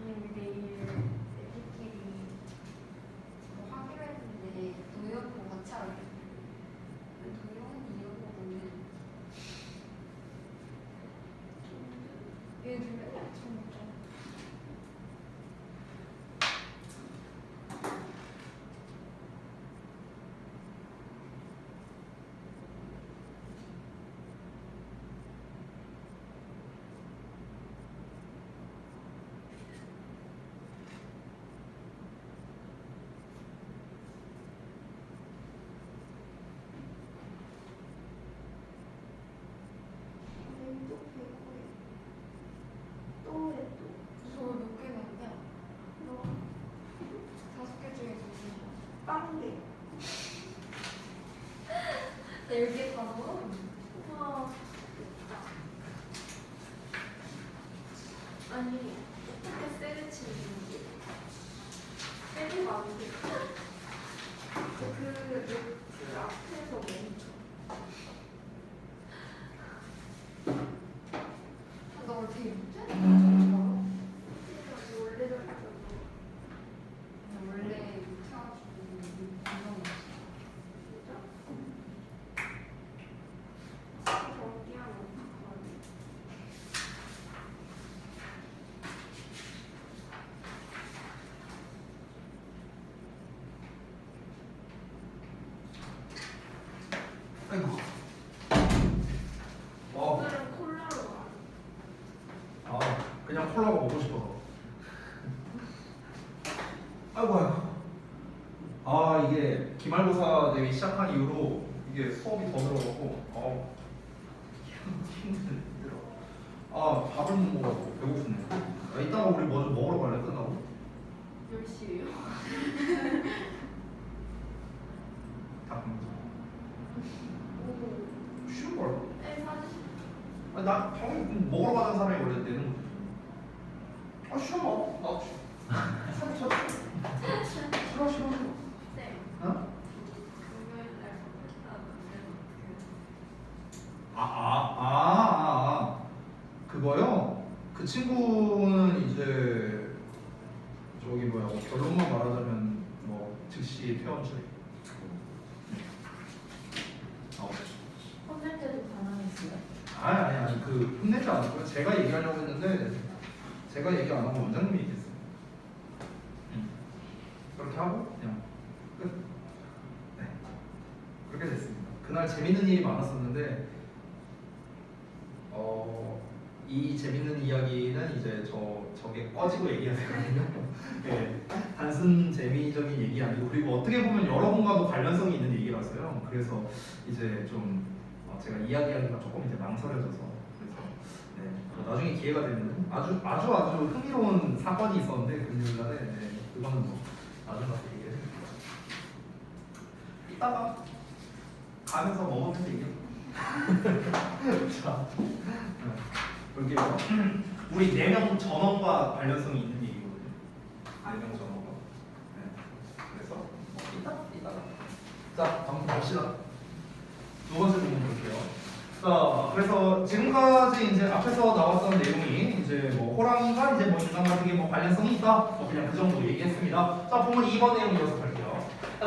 우리 내일 애들끼리 뭐 하기로 했는데 동영상 같이 하기로 했는데 동영이 이런 거 보면 얘들 맨날 진짜 저몇 개가 있냐? 5개 중에 빵개. 4개 다 넣어? 와. 아니, 어떻게 셀을 치는 거지? 셀이 안 돼. 그 앞에서 멈춰. 나 오늘 되게 못해? 원래도 원래 못해가지고 금방 왔어. 저기 하면 어떡하지? 아이고. 오늘은 콜라로 가. 아, 그냥 콜라가 먹고 싶어서. 아이고, 아이고. 아, 이게 기말고사 대회 시작한 이후로 이게 수업이 더 늘어가고, 힘들어. 아, 밥을 못 먹어서 배고프네. 야, 이따가 우리 뭐 좀 먹으러 갈래? 끝나고? 10시에요? 다 끝나서. 오. 쉬운 걸. 네, 사실. 아니, 나 형이 먹으러 가는 사람이 원래 내는 거지. 아, 쉬어 먹어. 나도 쉬어. 싫어, 싫어, 싫어. 쌤. 어? 금요일 날 그거요? 그 친구는 이제 저기 뭐야 뭐 결론만 말하자면 뭐 즉시 퇴원처리. 혼낼 때도 반항했어요? 아니 그 혼내지 않았고요. 제가 얘기하려고 했는데 제가 얘기 안 하고 원장님이 얘기했어요. 그렇게 하고 그냥 끝. 네, 그렇게 됐습니다. 그날 재밌는 일이 많았었는데 이 재밌는 이야기는 이제 저게 꺼지고 얘기해야 되거든요. 네, 단순 재미적인 얘기 아니고 그리고 어떻게 보면 여러분과도 관련성이 있는 얘기라서요. 그래서 이제 좀 제가 이야기하기가 조금 이제 망설여져서 그래서 네, 나중에 기회가 되면 아주 흥미로운 사건이 있었는데 금요일날에 네, 그거는 뭐 나중에 가서 얘기해드릴게요. 이따가 가면서 먹으면서 얘기해. 자, 볼게요. 우리 4명 전원과 관련성이 있는 얘기거든요. 4명 전원과. 네. 그래서 이따가. 자, 다음 봅시다. 두 번째 부분 볼게요. 자, 그래서 지금까지 이제 앞에서 나왔던 내용이 이제 뭐 호랑이가 이제 뭐 인간 같은 게 뭐 관련성이 있다. 뭐 그냥 그 정도 얘기했습니다. 자, 보면 2번 내용 이어서 갈게요.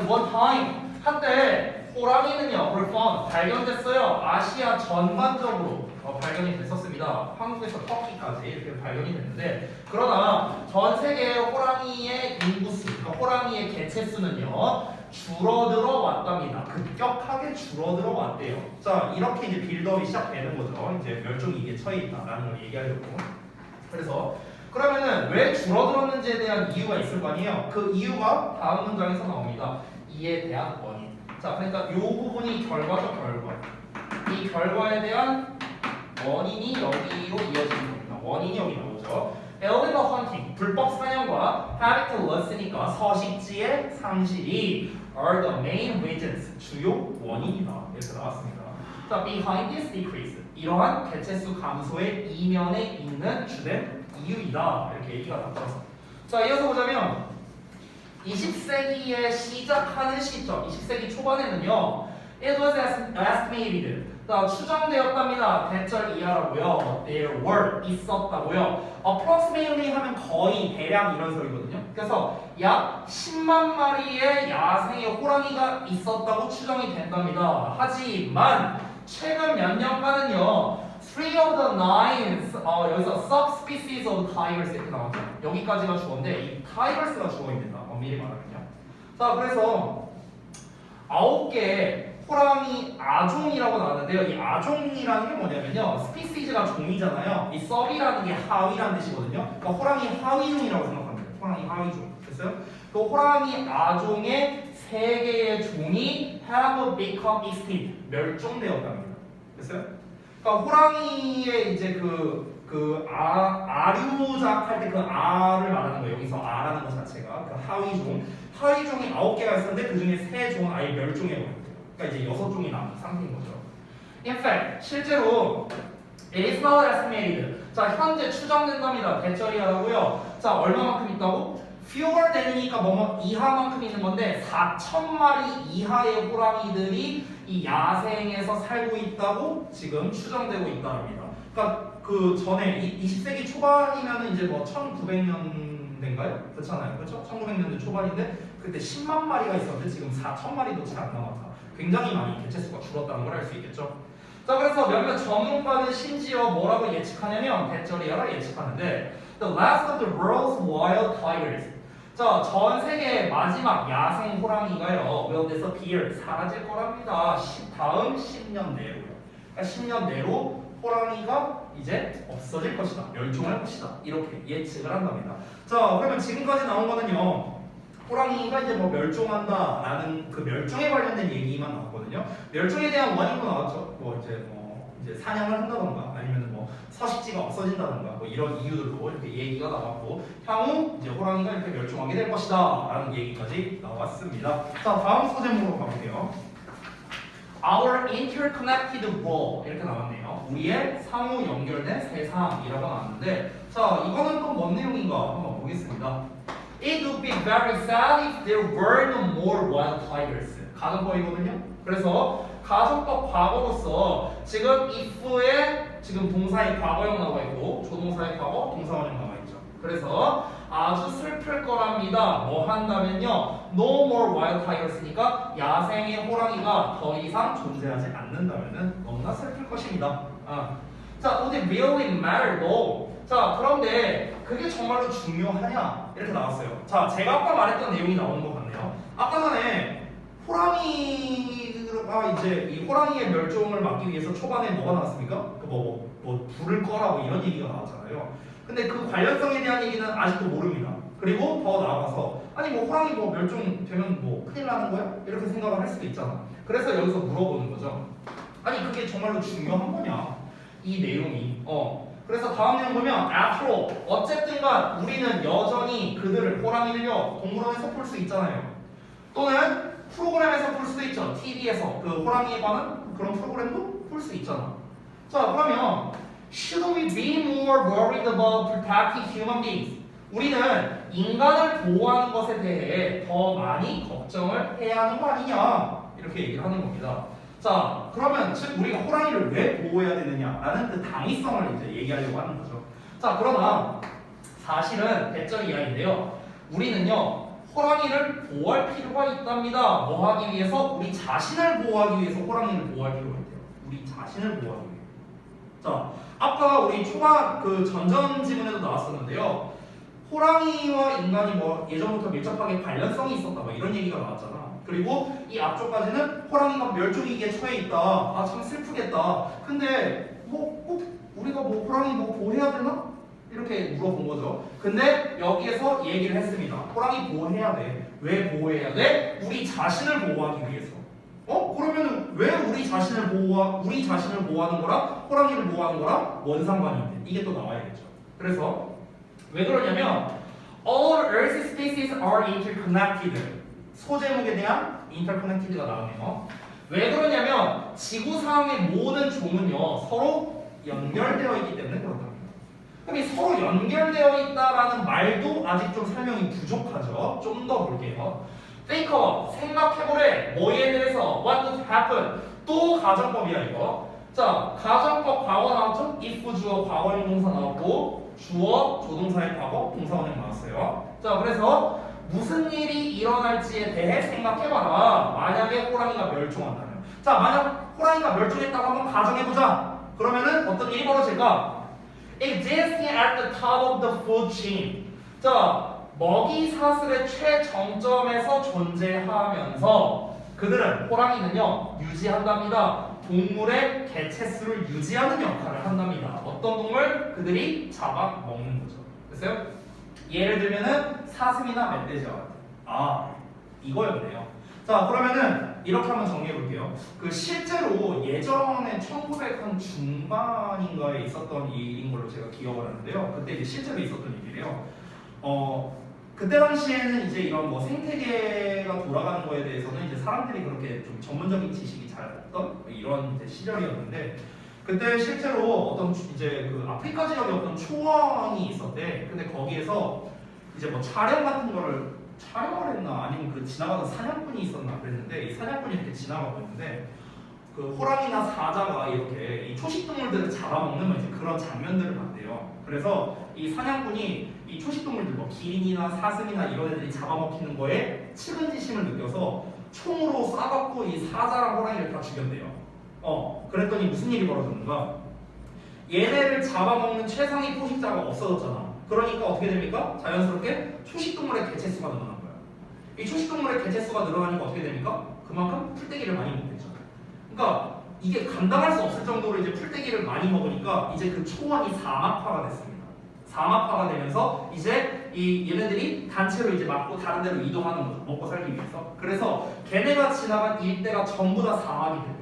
One time 한때 호랑이는요, were found 발견됐어요. 아시아 전반적으로 발견이 됐었습니다. 한국에서 터키까지 이렇게 발견이 됐는데 그러나 전 세계 호랑이의 인구수, 그러니까 호랑이의 개체 수는요 줄어들어 왔답니다. 급격하게 줄어들어 왔대요. 자, 이렇게 이제 빌드업이 시작되는 거죠. 이제 멸종위기에 처해 있다라는 걸 얘기하려고. 그래서 그러면은 왜 줄어들었는지에 대한 이유가 있을 거 아니에요. 그 이유가 다음 문장에서 나옵니다. 이에 대한 원인. 자, 그러니까 이 부분이 결과죠, 결과. 이 결과에 대한 원인이 여기로 이어지는 겁니다. 원인이 여기 나오죠. illegal hunting, 불법 사냥과 habitless니까 서식지의 상실이 are the main reasons, 주요 원인이다. 이렇게 나왔습니다. 자, behind this decrease, 이러한 개체수 감소의 이면에 있는 주된 이유이다. 이렇게 얘기가 나왔죠. 자, 이어서 보자면 20세기에 시작하는 시점, 20세기 초반에는요, it was estimated 자, 추정되었답니다. 대절 이하라고요. There were 있었다고요. Approximately 하면 거의 대략 이런 소리거든요. 그래서 약 10만 마리의 야생의 호랑이가 있었다고 추정이 된답니다. 하지만 최근 몇 년간은요. 3 of the 9 여기서 subspecies of tigers 이렇게 나왔죠. 여기까지가 주어인데 이 tigers가 주어입니다. 엄밀히 말하면요. 자, 그래서 9개 호랑이 아종이라고 나왔는데요. 이 아종이라는 게 뭐냐면요. 스피시즈가 종이잖아요. 이 섭이라는 게 하위라는 뜻이거든요. 그러니까 호랑이 하위종이라고 생각하면 돼요. 호랑이 하위종. 됐어요? 그 호랑이 아종의 3개의 종이 have become extinct. 멸종되었답니다. 됐어요? 그러니까 호랑이의 이제 아류작 할 때 그 아를 말하는 거예요. 여기서 아라는 것 자체가 그 하위종. 하위종이 9개가 있었는데 그 중에 3종은 아예 멸종해버렸대요. 그러니까 이제 6종이 남은 상태인 거죠. In fact, 실제로 it is not estimated. 자, 현재 추정된답니다. 대절이하고요. 자, 얼마만큼 있다고? fewer than이니까 뭐뭐 이하만큼 있는 건데 4,000마리 이하의 호랑이들이 이 야생에서 살고 있다고 지금 추정되고 있답니다. 그러니까 그 전에 20세기 초반이면은 이제 뭐 1900년대인가요? 그렇잖아요. 그렇죠? 1900년대 초반인데 그때 10만 마리가 있었는데 지금 4,000마리도 채 안 남았다. 굉장히 많이 개체수가 줄었다는 걸 알 수 있겠죠. 자, 그래서 몇몇 전문가는 심지어 뭐라고 예측하냐면 대절이야라 예측하는데 The last of the world's wild tigers. 자, 전 세계의 마지막 야생 호랑이가요 will disappear. 사라질 거랍니다. 다음 10년 내로요. 그러니까 10년 내로 호랑이가 이제 없어질 것이다. 멸종할 것이다. 이렇게 예측을 한답니다. 자, 그러면 지금까지 나온 거는요. 호랑이가 이제 뭐 멸종한다라는 그 멸종에 관련된 얘기만 나왔거든요. 멸종에 대한 원인도 나왔죠. 뭐 이제 사냥을 한다던가 아니면 뭐 서식지가 없어진다던가 뭐 이런 이유들로 이렇게 얘기가 나왔고 향후 이제 호랑이가 이렇게 멸종하게 될 것이다라는 얘기까지 나왔습니다. 자, 다음 소제목으로 가볼게요. Our interconnected world 이렇게 나왔네요. 우리의 상호 연결된 세상이라고 나왔는데 자, 이거는 또 뭔 내용인가 한번 보겠습니다. It would be very sad if there were no more wild tigers. 가정법이거든요. 그래서 가정법 과거로서 지금 if에 지금 동사의 과거형 나와 있고 조동사의 과거, 동사원형 나와 있죠. 그래서 아주 슬플 거랍니다. 뭐 한다면요. No more wild tigers니까 야생의 호랑이가 더 이상 존재하지 않는다면은 너무나 슬플 것입니다. 자, would it really matter though? 자, 그런데 그게 정말로 중요하냐? 이렇게 나왔어요. 자, 제가 아까 말했던 내용이 나오는 것 같네요. 아까 전에 호랑이가 이제 이 호랑이의 멸종을 막기 위해서 초반에 뭐가 나왔습니까? 뭐 불을 꺼라고 이런 얘기가 나왔잖아요. 근데 그 관련성에 대한 얘기는 아직도 모릅니다. 그리고 더 나아가서 아니 뭐 호랑이 뭐 멸종되면 뭐 큰일 나는 거야? 이렇게 생각을 할 수도 있잖아. 그래서 여기서 물어보는 거죠. 아니 그게 정말로 중요한 거냐? 이 내용이. 그래서 다음 내용 보면 앞으로 어쨌든간 우리는 여전히 그들을 호랑이를요 동물원에서 볼 수 있잖아요. 또는 프로그램에서 볼 수도 있죠. TV에서 그 호랑이에 관한 그런 프로그램도 볼 수 있잖아. 자, 그러면 should we be more worried about protecting human beings? 우리는 인간을 보호하는 것에 대해 더 많이 걱정을 해야 하는 거 아니냐? 이렇게 얘기를 하는 겁니다. 자, 그러면 즉 우리가 호랑이를 왜 보호해야 되느냐라는 그 당위성을 이제 얘기하려고 하는 거죠. 자, 그러나 사실은 대절 이야기인데요. 우리는요 호랑이를 보호할 필요가 있답니다. 뭐 하기 위해서? 우리 자신을 보호하기 위해서 호랑이를 보호할 필요가 있대요. 우리 자신을 보호하기 위해. 자, 아까 우리 초반 그 전전 지문에도 나왔었는데요. 호랑이와 인간이 뭐 예전부터 밀접하게 관련성이 있었다 뭐 이런 얘기가 나왔잖아. 그리고 이 앞쪽까지는 호랑이가 멸종위기에 처해 있다. 아, 참 슬프겠다. 근데 뭐 꼭 우리가 뭐 호랑이 뭐 보호해야 되나? 이렇게 물어본 거죠. 근데 여기에서 얘기를 했습니다. 호랑이 보호해야 돼. 왜 보호해야 돼? 우리 자신을 보호하기 위해서. 그러면 왜 우리 자신을 보호하는 거랑 호랑이를 보호하는 거랑 뭔 상관이 있대? 이게 또 나와야겠죠. 그래서 왜 그러냐면 all Earth species are interconnected. 소제목에 대한 interconnected가 나오네요. 왜 그러냐면 지구상의 모든 종은요 서로 연결되어 있기 때문에 그렇답니다. 그럼 이 서로 연결되어 있다라는 말도 아직 좀 설명이 부족하죠. 좀 더 볼게요. Think about, 생각해보래. 뭐에 대해서? What would happen? 또 가정법이야 이거. 자, 가정법 과거 나왔죠? if 주어 과거형 동사 나왔고 주어 조동사의 과거 동사원형 나왔어요. 자, 그래서 무슨 일이 일어날지에 대해 생각해봐라. 만약에 호랑이가 멸종한다면. 자, 만약 호랑이가 멸종했다고 한번 가정해보자. 그러면은 어떤 일이 벌어질까? Existing at the top of the food chain. 자, 먹이 사슬의 최정점에서 존재하면서 그들은 호랑이는요 유지한답니다. 동물의 개체수를 유지하는 역할을 한답니다. 어떤 동물? 그들이 잡아먹는 거죠. 됐어요? 예를 들면은 사슴이나 멧돼지와 같은. 아, 이거였네요. 자, 그러면은 이렇게 한번 정리해 볼게요. 그 실제로 예전에 1900한 중반인가에 있었던 일인 걸로 제가 기억을 하는데요. 그때 이제 실제로 있었던 일이래요. 그때 당시에는 이제 이런 뭐 생태계가 돌아가는 거에 대해서는 이제 사람들이 그렇게 좀 전문적인 지식이 잘 없던 이런 이제 시절이었는데, 그때 실제로 어떤 이제 그 아프리카 지역에 어떤 초원이 있었대. 근데 거기에서 이제 뭐 촬영 같은 거를 촬영을 했나 아니면 그 지나가던 사냥꾼이 있었나 그랬는데, 이 사냥꾼이 이렇게 지나가고 있는데 그 호랑이나 사자가 이렇게 이 초식 동물들을 잡아먹는 이제 그런 장면들을 봤대요. 그래서 이 사냥꾼이 이 초식 동물들 뭐 기린이나 사슴이나 이런 애들이 잡아먹히는 거에 측은지심을 느껴서 총으로 쏴갖고 이 사자랑 호랑이를 다 죽였대요. 그랬더니 무슨 일이 벌어졌는가? 얘네를 잡아먹는 최상위 포식자가 없어졌잖아. 그러니까 어떻게 됩니까? 자연스럽게 초식동물의 개체수가 늘어난 거야. 이 초식동물의 개체수가 늘어나니까 어떻게 됩니까? 그만큼 풀떼기를 많이 먹겠죠. 그러니까 이게 감당할 수 없을 정도로 이제 풀떼기를 많이 먹으니까 이제 그 초원이 사막화가 됐습니다. 사막화가 되면서 이제 이 얘네들이 단체로 이제 맞고 다른 데로 이동하는 거죠. 먹고 살기 위해서. 그래서 걔네가 지나간 일대가 전부 다 사막이 됐대.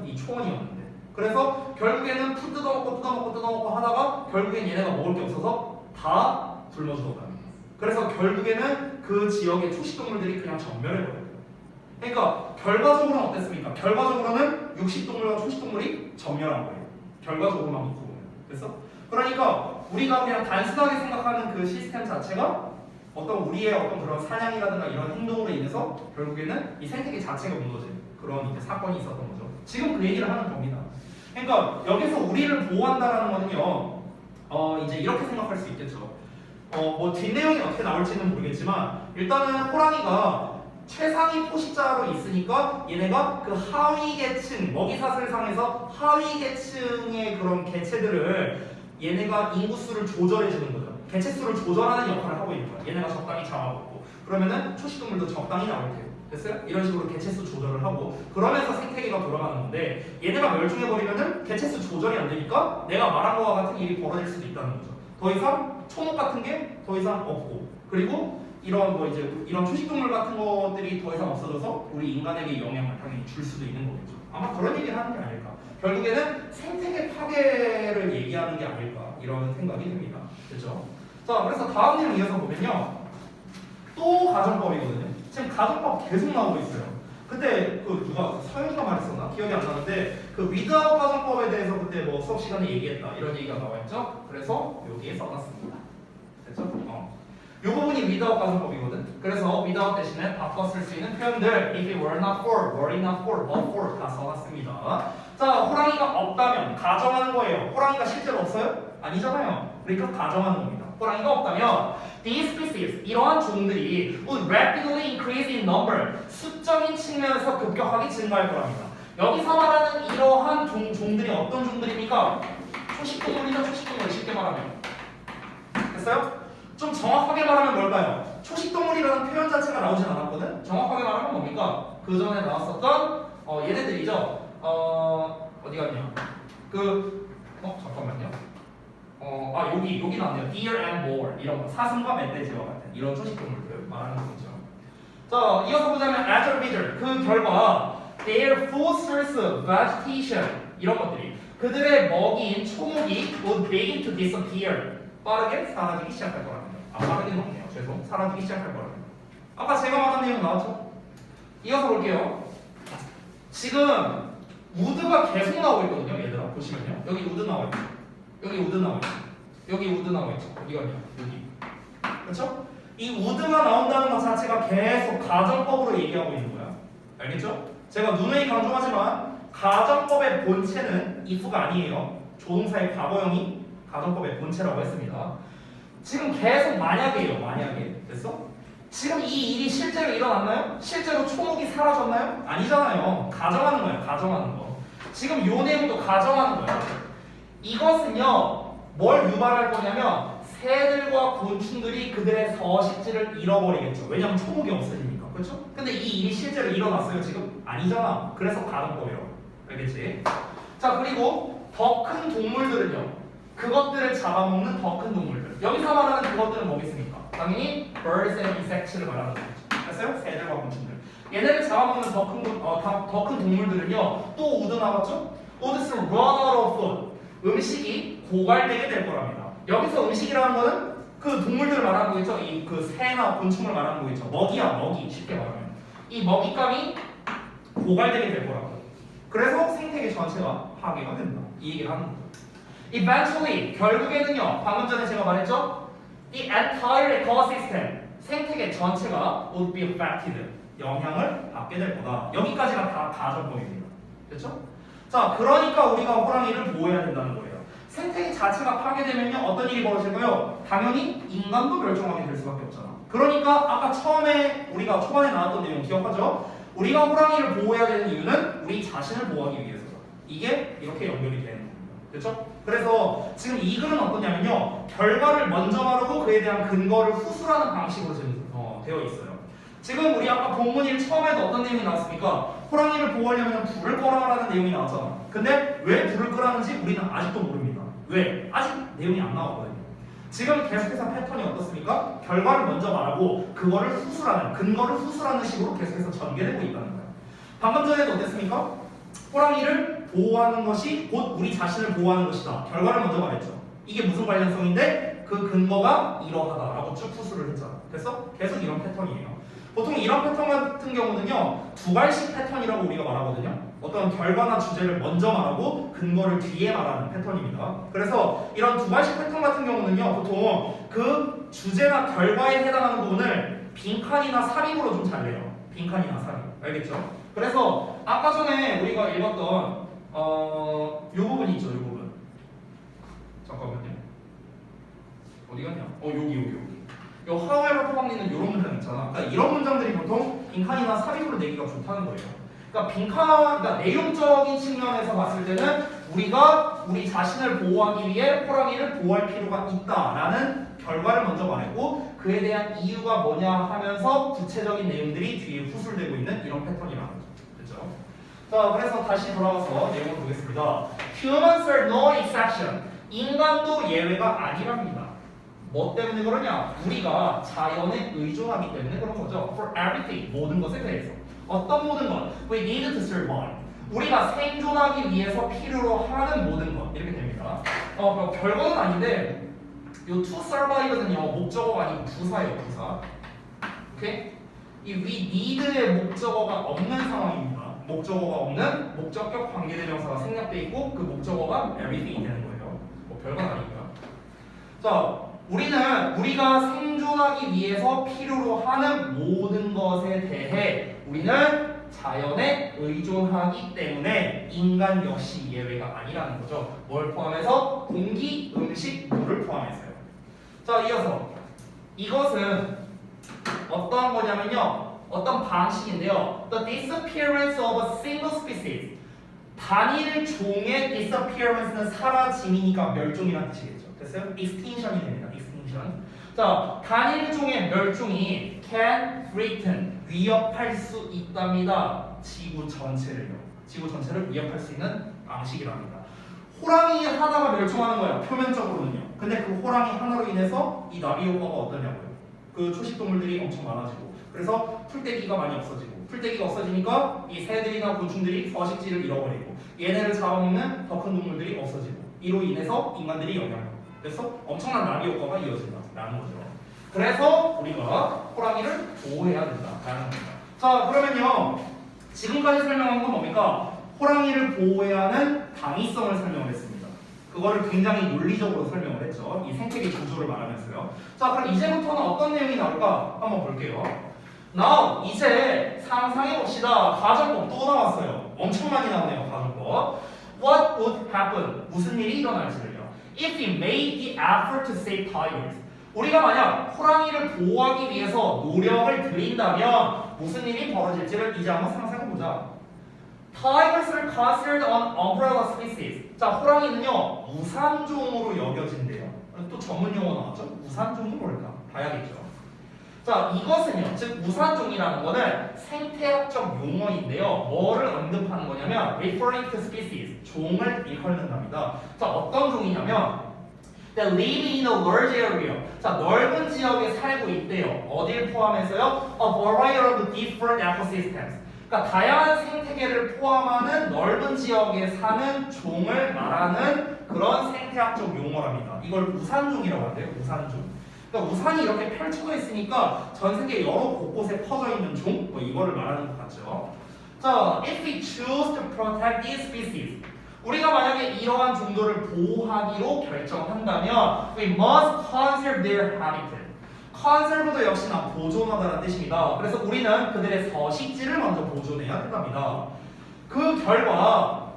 이 초원이었는데. 그래서 결국에는 풀 뜯어먹고 하다가 결국엔 얘네가 먹을 게 없어서 다 굶어 죽었답니다. 그래서 결국에는 그 지역의 초식동물들이 그냥 전멸해버려요. 그러니까 결과적으로는 어땠습니까? 결과적으로는 육식동물과 초식동물이 전멸한 거예요. 결과적으로만 놓고 보면. 그래서 그러니까 우리가 그냥 단순하게 생각하는 그 시스템 자체가 어떤 우리의 어떤 그런 사냥이라든가 이런 행동으로 인해서 결국에는 이 생태계 자체가 무너진 그런 이제 사건이 있었던 거죠. 지금 그 얘기를 하는 겁니다. 그러니까 여기서 우리를 보호한다라는 거는요, 이제 이렇게 생각할 수 있겠죠. 뭐 뒷내용이 어떻게 나올지는 모르겠지만 일단은 호랑이가 최상위 포식자로 있으니까 얘네가 그 하위 계층, 먹이사슬상에서 하위 계층의 그런 개체들을 얘네가 인구수를 조절해 주는 거죠. 개체수를 조절하는 역할을 하고 있는 거야. 얘네가 적당히 잡아먹고 그러면은 초식동물도 적당히 나올 테고. 됐어요? 이런 식으로 개체수 조절을 하고 그러면서 생태계가 돌아가는 건데, 얘네가 멸종해버리면은 개체수 조절이 안 되니까 내가 말한 거와 같은 일이 벌어질 수도 있다는 거죠. 더 이상 초목 같은 게 더 이상 없고, 그리고 이런 뭐 이제 이런 초식동물 같은 것들이 더 이상 없어져서 우리 인간에게 영향을 당연히 줄 수도 있는 거겠죠. 아마 그런 얘기를 하는 게 아닐까. 결국에는 생태계 파괴를 얘기하는 게 아닐까 이런 생각이 듭니다. 그렇죠? 자, 그래서 다음 내용 이어서 보면요, 또 가정법이거든요. 지금 가정법 계속 나오고 있어요. 그때 그 누가 서영이가 말했었나? 기억이 안 나는데 그 위드아웃 가정법에 대해서 그때 뭐 수업 시간에 얘기했다 이런 얘기가 나와 있죠. 그래서 여기에 써놨습니다. 됐죠? 이 부분이 without 가정법이거든. 그래서 without 대신에 바꿔 쓸 수 있는 표현들 if it were not for, were it not for, but for 다 써놨습니다. 자, 호랑이가 없다면 가정하는 거예요. 호랑이가 실제로 없어요? 아니잖아요. 그러니까 가정하는 겁니다. 호랑이가 없다면 these species, 이러한 종들이 would rapidly increase in number, 수적인 측면에서 급격하게 증가할 거랍니다. 여기서 말하는 이러한 종들이 어떤 종들입니까? 초식동물이죠. 초식동물 쉽게 말하면. 됐어요? 좀 정확하게 말하면 뭘까요? 초식동물이라는 표현 자체가 나오진 않았거든? 정확하게 말하면 뭡니까? 그 전에 나왔었던 얘네들이죠. 어디 갔냐? 잠깐만요. 여기 나왔네요. Deer and boar 이런 거, 사슴과 멧돼지와 같은 이런 초식동물들 말하는 거죠. 자, 이어서 보자면 as a result, 그 결과 their food source, vegetation 이런 것들이 그들의 먹이인 초목이 would begin to disappear. 빠르게 사라지기 시작할 거랍니다. 빠르게는 없네요. 죄송. 사라지기 시작할 거랍니다. 아까 제가 말한 내용 나왔죠? 이어서 볼게요. 지금 우드가 계속 나오고 있거든요. 얘들아 보시면요. 여기 우드 나와 있죠. 여기 우드 나와 있죠. 여기 우드 나와 있죠. 어디가냐? 여기. 그렇죠? 이 우드가 나온다는 것 자체가 계속 가정법으로 얘기하고 있는 거야. 알겠죠? 제가 누누이 강조하지만 가정법의 본체는 if가 아니에요. 조동사의 과거형이 가정법의 본체라고 했습니다. 지금 계속 만약이에요. 만약에. 됐어? 지금 이 일이 실제로 일어났나요? 실제로 초목이 사라졌나요? 아니잖아요. 가정하는 거예요. 가정하는 거. 지금 요 내용도 가정하는 거예요. 이것은요. 뭘 유발할 거냐면 새들과 곤충들이 그들의 서식지를 잃어버리겠죠. 왜냐면 초목이 없어지니까. 그렇죠? 근데 이 일이 실제로 일어났어요. 지금? 아니잖아. 그래서 가정법이에요. 알겠지? 자, 그리고 더 큰 동물들은요. 그것들을 잡아먹는 더 큰 동물들. 여기서 말하는 그것들은 뭐겠습니까? 당연히 birds and insects를 말하는 거죠. 됐어요? 새들과 곤충들. 얘네를 잡아먹는 더 큰 동물들은요. 또 우드 나왔죠? would run out of food. 음식이 고갈되게 될 거랍니다. 여기서 음식이라는 거는 그 동물들을 말하는 거겠죠? 이 그 새나 곤충을 말하는 거겠죠? 먹이야, 먹이. 쉽게 말하면. 이 먹잇감이 고갈되게 될 거라고. 그래서 생태계 전체가 파괴가 된다. 이 얘기를 하는 거죠. Eventually, 결국에는요. 방금 전에 제가 말했죠? The entire ecosystem, 생태계 전체가 would be affected. 영향을 받게 될 거다. 여기까지가 다 가정법입니다. 그렇죠? 자, 그러니까 우리가 호랑이를 보호해야 된다는 거예요. 생태계 자체가 파괴되면요. 어떤 일이 벌어질까요? 당연히 인간도 멸종하게 될 수밖에 없잖아. 그러니까 아까 처음에 우리가 초반에 나왔던 내용 기억하죠? 우리가 호랑이를 보호해야 되는 이유는 우리 자신을 보호하기 위해서다. 이게 이렇게 연결이 되는 겁니다. 그렇죠? 그래서 지금 이 글은 어떠냐면요. 결과를 먼저 말하고 그에 대한 근거를 후술하는 방식으로 지금 되어 있어요. 지금 우리 아까 본문일 처음에도 어떤 내용이 나왔습니까? 호랑이를 보호하려면 불을 꺼라라는 내용이 나왔잖아. 근데 왜 불을 끄라는지 우리는 아직도 모릅니다. 왜? 아직 내용이 안 나왔거든요. 지금 계속해서 패턴이 어떻습니까? 결과를 먼저 말하고 그거를 후술하는, 근거를 후술하는 식으로 계속해서 전개되고 있다는 거예요. 방금 전에도 어땠습니까? 호랑이를 보호하는 것이 곧 우리 자신을 보호하는 것이다. 결과를 먼저 말했죠. 이게 무슨 관련성인데 그 근거가 이러하다라고 쭉 후술을 했잖아. 됐어? 계속 이런 패턴이에요. 보통 이런 패턴 같은 경우는요. 두 발씩 패턴이라고 우리가 말하거든요. 어떤 결과나 주제를 먼저 말하고 근거를 뒤에 말하는 패턴입니다. 그래서 이런 두 발씩 패턴 같은 경우는요. 보통 그 주제나 결과에 해당하는 부분을 빈칸이나 삽입으로 좀 잘 내요. 빈칸이나 삽입. 알겠죠? 그래서 아까 전에 우리가 읽었던 요 부분이 있죠. 요 부분. 잠깐만요. 어디 갔냐? 여기. 요 however 포함되는 이런 문장 있잖아. 그러니까 이런 문장들이 보통 빈칸이나 삽입으로 내기가 좋다는 거예요. 그러니까 내용적인 측면에서 봤을 때는 우리가 우리 자신을 보호하기 위해 호랑이를 보호할 필요가 있다라는 결과를 먼저 말했고 그에 대한 이유가 뭐냐 하면서 구체적인 내용들이 뒤에 후술되고 있는 이런 패턴이라는 거죠. 그렇죠? 자, 그래서 다시 돌아가서 내용을 보겠습니다. Humans are no exception. 인간도 예외가 아니랍니다. 뭐 때문에 그러냐? 우리가 자연에 의존하기 때문에 그런 거죠. For everything, 모든 것에 대해서. 어떤 모든 것? We need to survive. 우리가 생존하기 위해서 필요로 하는 모든 것. 이렇게 됩니다. 별거는 아닌데 요 to survive는요 목적어가 아니고 부사예요. 부사. 오케이? 이 we need의 목적어가 없는 상황입니다. 목적어가 없는 목적격 관계대명사가 생략돼 있고 그 목적어가 everything이 되는 거예요. 뭐 별건 아니고요. 자. 우리가 생존하기 위해서 필요로 하는 모든 것에 대해 우리는 자연에 의존하기 때문에 인간 역시 예외가 아니라는 거죠. 뭘 포함해서? 공기, 음식, 물을 포함해서요. 자, 이어서 이것은 어떠한 거냐면요. 어떤 방식인데요. The disappearance of a single species. 단일 종의 disappearance는 사라짐이니까 멸종이라는 뜻이겠죠. 됐어요? extinction이 됩니다. 자, 단일 종의 멸종이 can threaten 위협할 수 있답니다. 지구 전체를요. 지구 전체를 위협할 수 있는 방식이랍니다. 호랑이 하나가 멸종하는 거예요. 표면적으로는요. 근데 그 호랑이 하나로 인해서 이 나비 효과가 어떠냐고요. 그 초식 동물들이 엄청 많아지고 그래서 풀떼기가 많이 없어지고 풀떼기가 없어지니까 이 새들이나 곤충들이 서식지를 잃어버리고 얘네를 잡아먹는 더 큰 동물들이 없어지고 이로 인해서 인간들이 영향을 그래서 엄청난 나비 효과가 이어진다라는 거죠. 그래서 우리가 호랑이를 보호해야 된다라는 겁니다. 자, 그러면요. 지금까지 설명한 건 뭡니까? 호랑이를 보호해야 하는 당위성을 설명을 했습니다. 그거를 굉장히 논리적으로 설명을 했죠. 이 생태계 구조를 말하면서요. 자, 그럼 이제부터는 어떤 내용이 나올까 한번 볼게요. Now 이제 상상해 봅시다. 가정법 또 나왔어요. 엄청 많이 나오네요. 가정법. What would happen? 무슨 일이 일어날지를요. If we made the effort to save tigers. 우리가 만약 호랑이를 보호하기 위해서 노력을 들인다면 무슨 일이 벌어질지를 이제 한번 상상해 보자. Tigers are considered an umbrella species. 자, 호랑이는요 우산종으로 여겨진대요. 또 전문 용어 나왔죠? 우산종이 뭘까? 봐야겠죠. 자, 이것은요, 즉 우산종이라는 거는 생태학적 용어인데요. 뭐를 언급하는 거냐면 referring to species, 종을 일컫는답니다. 자, 어떤 종이냐면 that live in a large area. 자, 넓은 지역에 살고 있대요. 어딜 포함해서요? A variety of different ecosystems. 그러니까 다양한 생태계를 포함하는 넓은 지역에 사는 종을 말하는 그런 생태학적 용어랍니다. 이걸 우산종이라고 한대요. 우산종. 그러니까 우산이 이렇게 펼쳐져 있으니까 전 세계 여러 곳곳에 퍼져 있는 종, 뭐 이거를 말하는 것 같죠. 자, if we choose to protect these species, 우리가 만약에 이러한 종들을 보호하기로 결정한다면, we must conserve their habitat. conserve도 역시나 보존하다는 뜻입니다. 그래서 우리는 그들의 서식지를 먼저 보존해야 된답니다. 그 결과,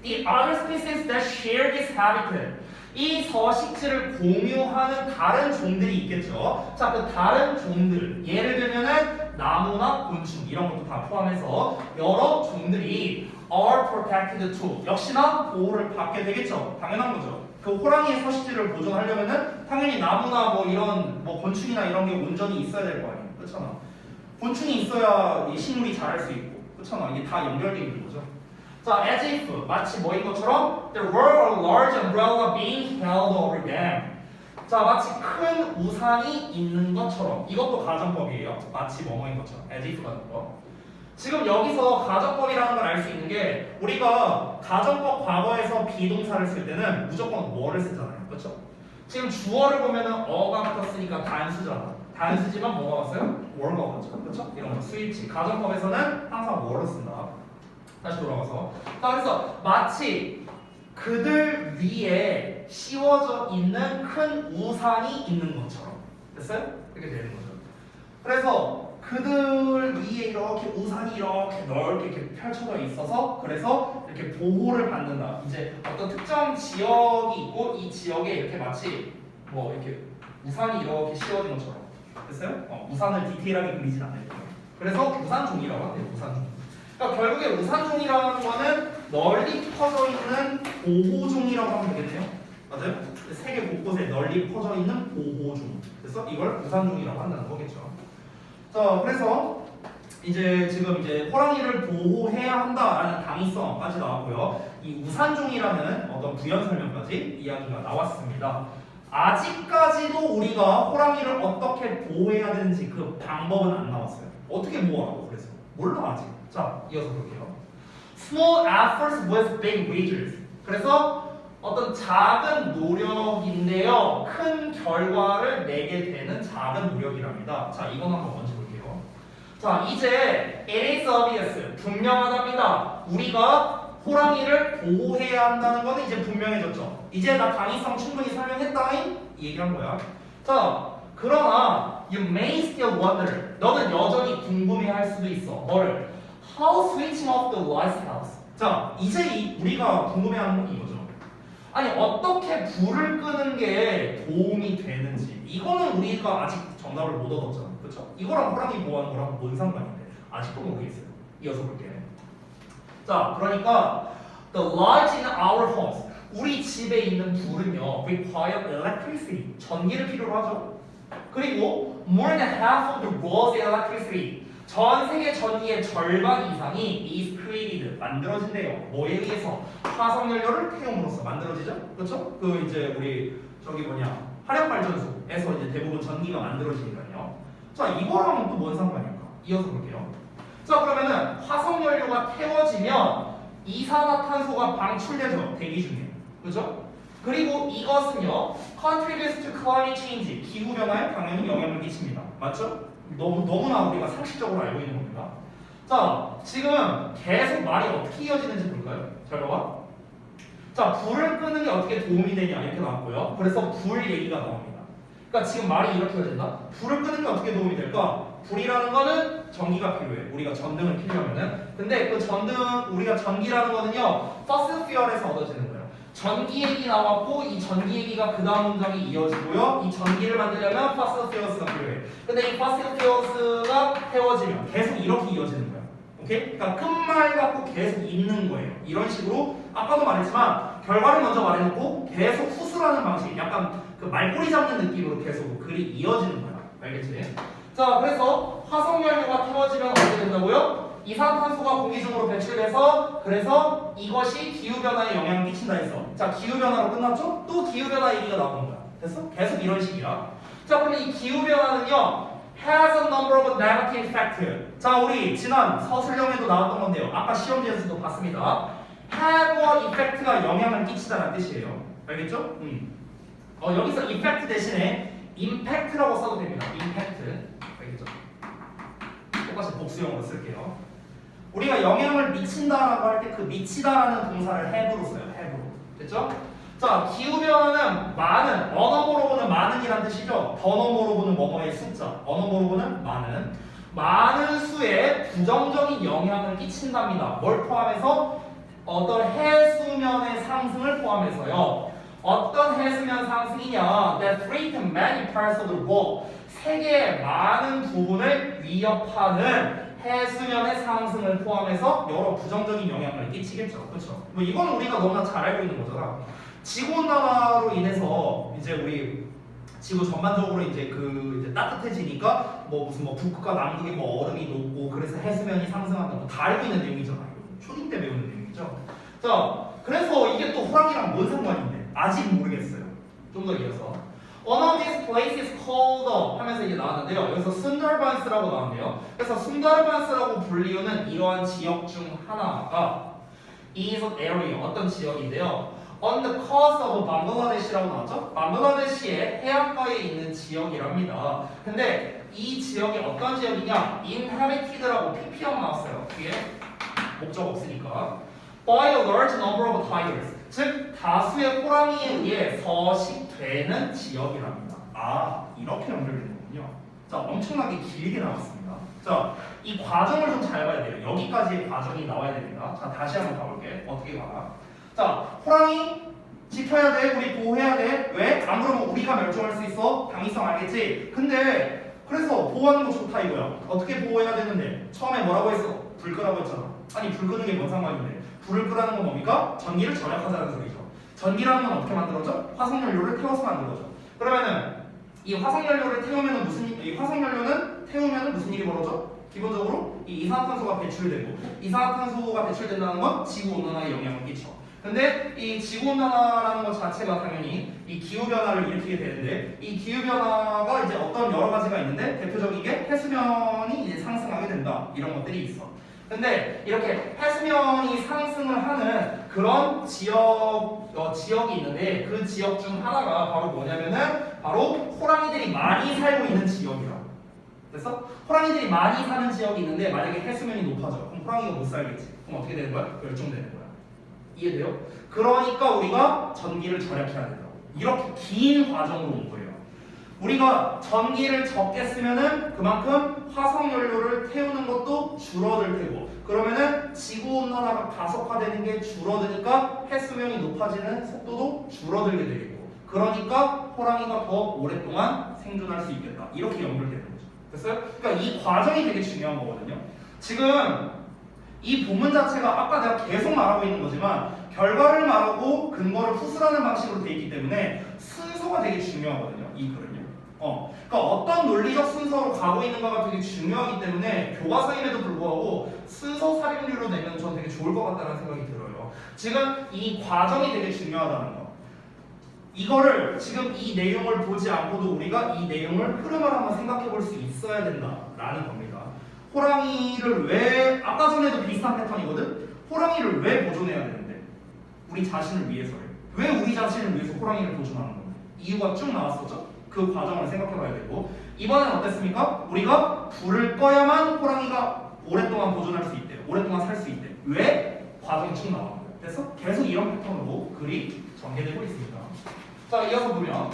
the other species that share this habitat. 이 서식지를 공유하는 다른 종들이 있겠죠. 자, 그 다른 종들, 예를 들면은 나무나 곤충 이런 것도 다 포함해서 여러 종들이 are protected too. 역시나 보호를 받게 되겠죠. 당연한 거죠. 그 호랑이의 서식지를 보존하려면은 당연히 나무나 뭐 이런 뭐 곤충이나 이런 게 온전히 있어야 될 거 아니에요. 그렇잖아. 곤충이 있어야 이 식물이 자랄 수 있고, 그렇잖아. 이게 다 연결되어 있는 거죠. 자, as if 마치 뭐인 것처럼 there were a large umbrella being held over them. 자, 마치 큰 우산이 있는 것처럼. 이것도 가정법이에요. 마치 뭐뭐인 것처럼. as if 가정법. 지금 여기서 가정법이라는 걸 알 수 있는 게 우리가 가정법 과거에서 비동사를 쓸 때는 무조건 뭐를 쓰잖아요. 그렇죠? 지금 주어를 보면은 어가 붙었으니까 단수잖아. 단수지만 뭐가 왔어요? 월가 왔죠. 그렇죠? 이런 거 스위치. 가정법에서는 항상 뭐를 쓴다. 다시 돌아가서. 자, 그래서 마치 그들 위에 씌워져 있는 큰 우산이 있는 것처럼. 됐어요? 이렇게 되는 거죠. 그래서 그들 위에 이렇게 우산이 이렇게 넓게 이렇게 펼쳐져 있어서 그래서 이렇게 보호를 받는다. 이제 어떤 특정 지역이 있고 이 지역에 이렇게 마치 뭐 이렇게 우산이 이렇게 씌워진 것처럼. 됐어요? 우산을 디테일하게 그리진 않아요. 그래서 우산종이라고 한대요. 우산종. 그러니까 결국에 우산종이라는 거는 널리 퍼져 있는 보호종이라고 하면 되겠네요. 맞아요? 세계 곳곳에 널리 퍼져 있는 보호종. 그래서 이걸 우산종이라고 한다는 거겠죠. 자, 그래서 이제 지금 이제 호랑이를 보호해야 한다라는 당위성까지 나왔고요. 이 우산종이라는 어떤 부연 설명까지 이야기가 나왔습니다. 아직까지도 우리가 호랑이를 어떻게 보호해야 되는지 그 방법은 안 나왔어요. 어떻게 보호하라고 그래서 몰라 아직. 자, 이어서 볼게요. Small efforts with big results. 그래서 어떤 작은 노력인데요, 큰 결과를 내게 되는 작은 노력이랍니다. 자, 이건 한번 먼저 볼게요. 자, 이제 it is obvious. 분명하답니다. 우리가 호랑이를 보호해야 한다는 거는 이제 분명해졌죠. 이제 나 당위성 충분히 설명했다잉? 이 얘기한 거야. 자, 그러나 you may still wonder. 너는 여전히 궁금해할 수도 있어. 뭐를? How switching off the lights helps. 자, 이제 우리가 궁금해하는 건 이거죠. 아니, 어떻게 불을 끄는 게 도움이 되는지. 이거는 우리가 아직 정답을 못 얻었잖아. 그렇죠? 이거랑 호랑이 보호하는 거랑 뭔 상관인데 아직도 모르겠어요. 이어서 볼게. 자, 그러니까 the lights in our homes. 우리 집에 있는 불은요 require electricity. 전기를 필요로 하죠. 그리고 more than half of the world's electricity. 전 세계 전기의 절반 이상이 is created. 만들어진대요. 뭐에 의해서? 화석연료를 태움으로써 만들어지죠. 그렇죠? 그 이제 우리 저기 뭐냐 화력발전소에서 이제 대부분 전기가 만들어지니까요. 자, 이거랑은 또 뭔 상관일까? 이어서 볼게요. 자, 그러면은 화석연료가 태워지면 이산화탄소가 방출되죠. 대기 중에. 그죠? 그리고 이것은요 contributes to climate change. 기후변화에 당연히 영향을 끼칩니다. 맞죠? 너무나 우리가 상식적으로 알고 있는 겁니다. 자, 지금 계속 말이 어떻게 이어지는지 볼까요? 잘 봐봐. 자, 불을 끄는 게 어떻게 도움이 되냐 이렇게 나왔고요. 그래서 불 얘기가 나옵니다. 그러니까 지금 말이 이렇게 이어진다. 불을 끄는 게 어떻게 도움이 될까? 불이라는 거는 전기가 필요해. 우리가 전등을 켜려면은. 근데 그 전등 우리가 전기라는 거는요 퍼스트 피어에서 얻어지는 거예요. 전기액이 나왔고 이 전기액이가 그 다음 문장이 이어지고요. 이 전기를 만들려면 퍼스트 피어스가 필요해. 근데 이 퍼스트 피어스가 태워지면 계속 이렇게 이어지는 거야. 오케이? 그러니까 끝말 갖고 계속 있는 거예요. 이런 식으로 아까도 말했지만 결과를 먼저 말해놓고 계속 후술하는 방식, 약간 그 말꼬리 잡는 느낌으로 계속 글이 이어지는 거야. 알겠지? 자, 그래서 화석연료가 태워지면 어떻게 된다고요? 이산탄소가 공기 중으로 배출돼서 그래서 이것이 기후변화에 영향을 끼친다 했어. 자, 기후변화로 끝났죠? 또 기후변화 얘기가 나오는 거야. 됐어? 계속 이런 식이야. 자, 그럼 이 기후변화는요 has a number of negative effects. 자, 우리 지난 서술형에도 나왔던 건데요. 아까 시험지에서도 봤습니다. have a effect가 영향을 끼치다는 뜻이에요. 알겠죠? 여기서 effect 대신에 impact라고 써도 됩니다. impact. 알겠죠? 똑같이 복수형으로 쓸게요. 우리가 영향을 미친다라고 할 때 그 미치다라는 동사를 have로 써요. have로. 됐죠? 자, 기후변화는 많은, 언어모로보는 많은이란 뜻이죠. 번어모로보는 뭐뭐의 숫자, 언어모로보는 많은 수에 부정적인 영향을 끼친답니다. 뭘 포함해서? 어떤 해수면의 상승을 포함해서요. 어떤 해수면 상승이냐? That threaten many parts of the world. 세계의 많은 부분을 위협하는 해수면의 상승을 포함해서 여러 부정적인 영향을 끼치겠죠. 그렇죠? 뭐 이건 우리가 너무나 잘 알고 있는 거잖아. 지구온난화로 인해서 이제 우리 지구 전반적으로 이제 이제 따뜻해지니까 뭐 무슨 뭐 북극과 남극에 뭐 얼음이 녹고 그래서 해수면이 상승한다고 다 알고 있는 내용이잖아요. 초딩 때 배우는 내용이죠. 자, 그래서 이게 또 호랑이랑 뭔 상관인데? 아직 모르겠어요. 좀 더 이어서 One of these places called 하면서 이게 나왔는데요. 여기서 순다르반스라고 나왔네요. 그래서 순다르반스라고 불리우는 이러한 지역 중 하나가 is an area, 어떤 지역인데요. On the coast of 방글라데시라고 나왔죠? 방글라데시의 해안가에 있는 지역이랍니다. 근데 이 지역이 어떤 지역이냐? Inhabited라고 PP형 나왔어요. 뒤에 목적 없으니까. By a large number of tigers. 즉 다수의 호랑이에 의해 서식되는 지역이랍니다. 아, 이렇게 연결되는 거군요. 자, 엄청나게 길게 나왔습니다. 자, 이 과정을 좀 잘 봐야 돼요. 여기까지의 과정이 나와야 됩니다. 자, 다시 한번 가볼게. 어떻게 가나? 자, 호랑이 지켜야 돼. 우리 보호해야 돼. 왜? 안 그러면 우리가 멸종할 수 있어. 당위성 알겠지? 근데 그래서 보호하는 거 좋다 이거야. 어떻게 보호해야 되는데? 처음에 뭐라고 했어? 불 끄라고 했잖아. 아니, 불 끄는 게 뭔 상관인데? 불을 끄라는 건 뭡니까? 전기를 절약하자는 소리죠. 전기라는 건 어떻게 만들어져? 화석연료를 태워서 만들어져. 그러면은 이 화석연료를 태우면은 이 화석연료는 태우면은 무슨 일이 벌어져? 기본적으로 이 이산화탄소가 배출되고 이산화탄소가 배출된다는 건 지구온난화에 영향을 끼쳐. 근데 이 지구온난화라는 것 자체가 당연히 이 기후변화를 일으키게 되는데 이 기후변화가 이제 어떤 여러 가지가 있는데 대표적인 게 해수면이 이제 상승하게 된다. 이런 것들이 있어. 근데 이렇게 해수면이 상승을 하는 그런 지역이 있는데 그 지역 중 하나가 바로 뭐냐면은 바로 호랑이들이 많이 살고 있는 지역이라고. 됐어? 호랑이들이 많이 사는 지역이 있는데 만약에 해수면이 높아져. 그럼 호랑이가 못 살겠지. 그럼 어떻게 되는 거야? 멸종되는 거야. 이해돼요? 그러니까 우리가 전기를 절약해야 된다고. 이렇게 긴 과정으로 온 거예요. 우리가 전기를 적게 쓰면은 그만큼 화석연료를 태우는 것도 줄어들 테고 그러면은 지구온난화가 가속화되는 게 줄어드니까 해수면이 높아지는 속도도 줄어들게 되겠고 그러니까 호랑이가 더 오랫동안 생존할 수 있겠다. 이렇게 연결되는 거죠. 됐어요? 그러니까 이 과정이 되게 중요한 거거든요. 지금 이 본문 자체가 아까 내가 계속 말하고 있는 거지만 결과를 말하고 근거를 후술하는 방식으로 되어 있기 때문에 순서가 되게 중요하거든요. 이 글은요. 그러니까 어떤 논리적 순서로 가고 있는가가 되게 중요하기 때문에 교과서임에도 불구하고 순서 살인류로 내면 전 되게 좋을 것 같다는 생각이 들어요. 지금 이 과정이 되게 중요하다는 거. 이거를 지금 이 내용을 보지 않고도 우리가 이 내용을 흐름을 한번 생각해 볼 수 있어야 된다라는 겁니다. 호랑이를 왜 아까 전에도 비슷한 패턴이거든. 호랑이를 왜 보존해야 되는데? 우리 자신을 위해서요. 왜 우리 자신을 위해서 호랑이를 보존하는 건데? 이유가 쭉 나왔었죠. 그 과정을 생각해 봐야 되고 이번엔 어땠습니까? 우리가 불을 꺼야만 호랑이가 오랫동안 보존할 수 있대요. 오랫동안 살 수 있대. 왜? 과정이 쭉 나온 거예요. 그래서 계속 이런 패턴으로 글이 전개되고 있습니다. 자, 이어서 보면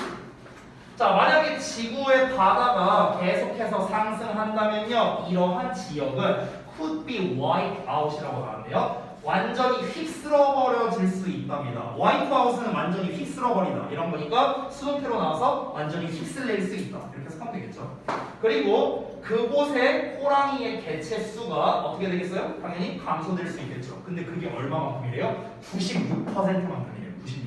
자, 만약에 지구의 바다가 계속해서 상승한다면요, 이러한 지역은 could be wiped out이라고 나왔는데요. 완전히 휩쓸어 버려질 수 있답니다. wipe out은 완전히 휩쓸어 버리다 이런 거니까 수동태로 나와서 완전히 휩쓸릴 수 있다 이렇게 해석하면 되겠죠. 그리고 그곳에 호랑이의 개체 수가 어떻게 되겠어요? 당연히 감소될 수 있겠죠. 근데 그게 얼마만큼이래요? 96%만큼이래요. 96%.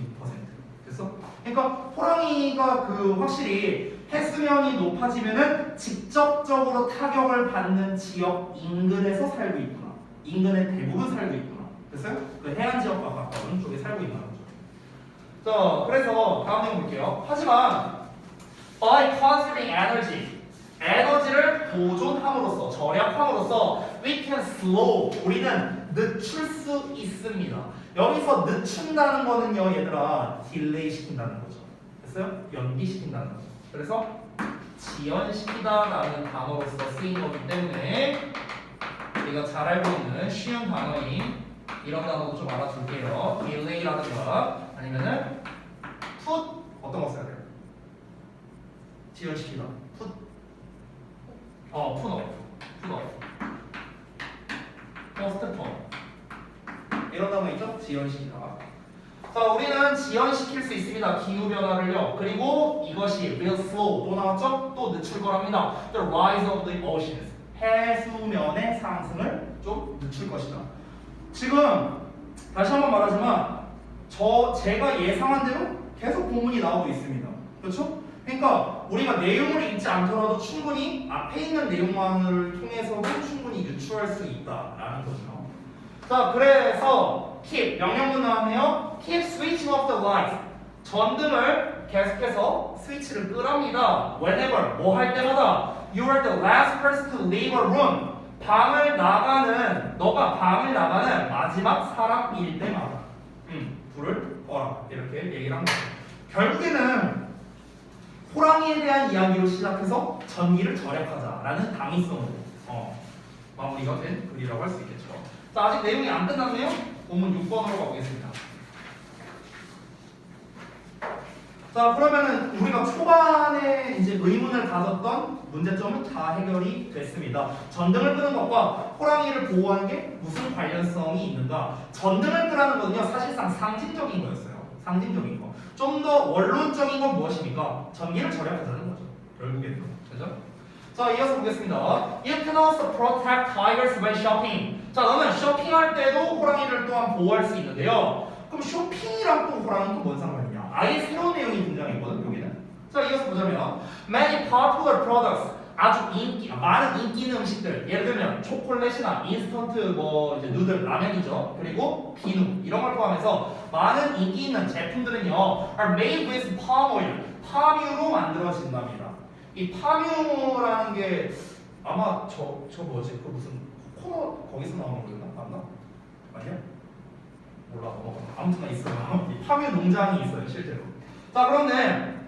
됐어? 그러니까 호랑이가 확실히 해수면이 높아지면은 직접적으로 타격을 받는 지역 인근에서 살고 있구나. 인근의 대부분 살고 있구나. 됐어요? 그 해안 지역과 가까운 쪽에 살고 있는 거죠. 자, 그래서 다음 내용 볼게요. 하지만 by conserving energy, 에너지를 보존함으로써, 절약함으로써 we can slow, 우리는 늦출 수 있습니다. 여기서 늦춘다는 거는요, 얘들아, 딜레이 시킨다는 거죠. 됐어요? 연기시킨다는 거죠. 그래서 지연시키다라는 단어로서 쓰인 거기 때문에 우리가 잘 알고 있는 쉬운 단어인 이런 단어도 좀 알아둘게요. delay라든가 아니면은 put 어떤 거 써야 돼요? 지연시키다. put put up postpone 이런 단어 있죠? 지연시키다. 자, 우리는 지연시킬 수 있습니다. 기후변화를요. 그리고 이것이 will slow 또 나왔죠? 또 늦출 거랍니다. The rise of the oceans 해수면의 상승을 좀 늦출 것이다. 지금 다시 한번 말하지만 제가 예상한 대로 계속 본문이 나오고 있습니다. 그렇죠? 그러니까 우리가 내용을 읽지 않더라도 충분히 앞에 있는 내용만을 통해서도 충분히 유추할 수 있다라는 거죠. 자, 그래서 keep 명령문 나왔네요. keep switching off the lights. 전등을 계속해서 스위치를 끄랍니다. whenever 뭐 할 때마다 you are the last person to leave a room. 너가 방을 나가는 마지막 사람일 때마다 불을 꺼라 이렇게 얘기를 합니다. 결국에는 호랑이에 대한 이야기로 시작해서 전기를 절약하자라는 당위성으로 마무리가 된 글이라고 할 수 있겠죠. 자, 아직 내용이 안 끝났네요. 본문 6번으로 가보겠습니다. 자, 그러면은 우리가 초반에 이제 의문을 가졌던 문제점은 다 해결이 됐습니다. 전등을 끄는 것과 호랑이를 보호하는 게 무슨 관련성이 있는가? 전등을 끄라는 거는요, 사실상 상징적인 거였어요. 상징적인 거. 좀 더 원론적인 건 무엇입니까? 전기를 절약하자는 거죠. 결국에는. 그죠? 자, 이어서 보겠습니다. You can also protect tigers when shopping. 자, 너는 쇼핑할 때도 호랑이를 또한 보호할 수 있는데요. 그럼 쇼핑이랑 또 호랑이는 또 뭔 상관이냐? 아예 새로운 내용이 등장했거든, 여기는. 자, 이어서 보자면 many popular products, 아주 많은 인기 있는 음식들, 예를 들면 초콜릿이나 인스턴트 이제 누들, 라면이죠. 그리고 비누 이런 걸 포함해서 많은 인기 있는 제품들은요 are made with palm oil, 파뮤로 만들어진답니다. 이 파뮤라는 게 아마 저 뭐지? 그 무슨 코코넛 거기서 나오는 거였나? 맞나? 아니야? 몰라. 아무튼 있어요. 이 파뮤 농장이 있어요, 실제로. 자, 그런데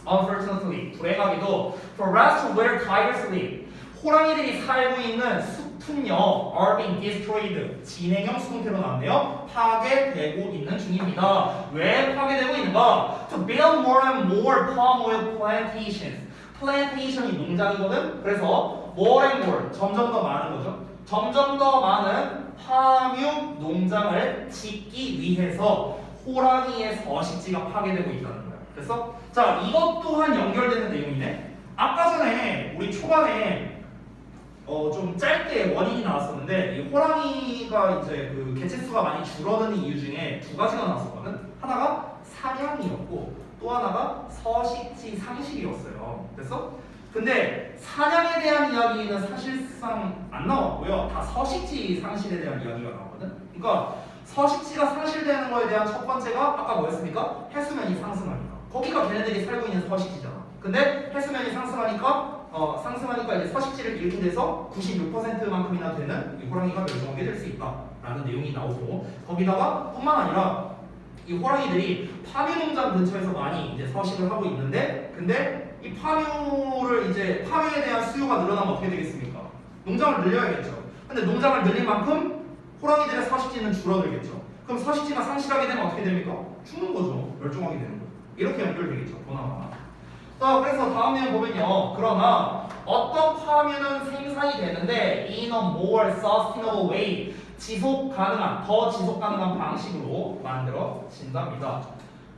unfortunately, 불행하게도 for rest where tigers live, 호랑이들이 살고 있는 숲은요 are being destroyed, 진행형 수동태로 나왔네요. 파괴되고 있는 중입니다. 왜 파괴되고 있는가? To build more and more palm oil plantations. 플랜테이션이 농장이거든. 그래서 more and more, 점점 더 많은 거죠. 점점 더 많은 파뮤 농장을 짓기 위해서 호랑이의 서식지가 파괴되고 있다는 거예요. 그래서 자, 이것 또한 연결되는 내용이네. 아까 전에 우리 초반에 좀 짧게 원인이 나왔었는데 이 호랑이가 이제 그 개체수가 많이 줄어드는 이유 중에 두 가지가 나왔었거든. 하나가 사냥이었고 또 하나가 서식지 상실이었어요. 그래서 근데 사냥에 대한 이야기는 사실상 안 나왔고요. 다 서식지 상실에 대한 이야기가 나왔거든. 그러니까 서식지가 상실되는 거에 대한 첫 번째가 아까 뭐였습니까? 해수면이 상승하니까. 거기가 걔네들이 살고 있는 서식지잖아. 근데 해수면이 상승하니까 이제 서식지를 잃게 돼서 96%만큼이나 되는 이 호랑이가 멸종하게 될 수 있다라는 내용이 나오고, 거기다가 뿐만 아니라 이 호랑이들이 파뮤 농장 근처에서 많이 이제 서식을 하고 있는데, 근데 이 파뮤에 대한 수요가 늘어나면 어떻게 되겠습니까? 농장을 늘려야겠죠. 근데 농장을 늘린 만큼 호랑이들의 서식지는 줄어들겠죠. 그럼 서식지가 상실하게 되면 어떻게 됩니까? 죽는 거죠. 멸종하게 되는 거죠. 이렇게 연결되겠죠. 보나마. 자, 그래서 다음 내용 보면요. 그러나 어떤 파묘는 생산이 되는데 in a more sustainable way, 지속 가능한, 더 지속 가능한 방식으로 만들어진답니다.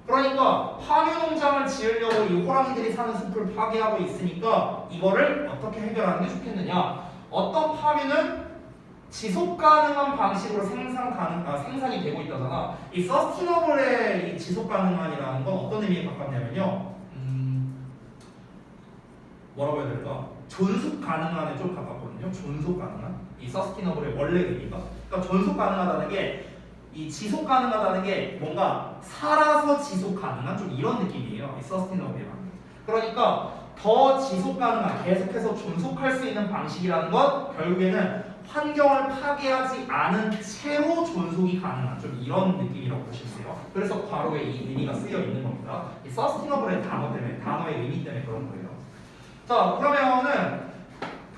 그러니까 파묘 농장을 지으려고 이 호랑이들이 사는 숲을 파괴하고 있으니까 이거를 어떻게 해결하는 게 좋겠느냐? 어떤 파묘는 지속 가능한 방식으로 생산이 되고 있다잖아. 이 서스티너블의 이 지속 가능한이라는 건 어떤 의미에 가깝냐면요. 뭐라고 해야 될까? 존속 가능한에 좀 가깝거든요. 존속 가능한. 이 서스티너블의 원래 의미가. 그러니까 존속 가능하다는 게 이 지속 가능하다는 게 뭔가 살아서 지속 가능한 좀 이런 느낌이에요. 이 서스티너블이라는 게. 그러니까 더 지속 가능한, 계속해서 존속할 수 있는 방식이라는 건 결국에는 환경을 파괴하지 않은 채로 존속이 가능한 좀 이런 느낌이라고 보시면 돼요. 그래서 괄호에 이 의미가 쓰여 있는 겁니다. 이 서스티너블의 단어 때문에, 단어의 의미 때문에 그런 거예요. 자, 그러면은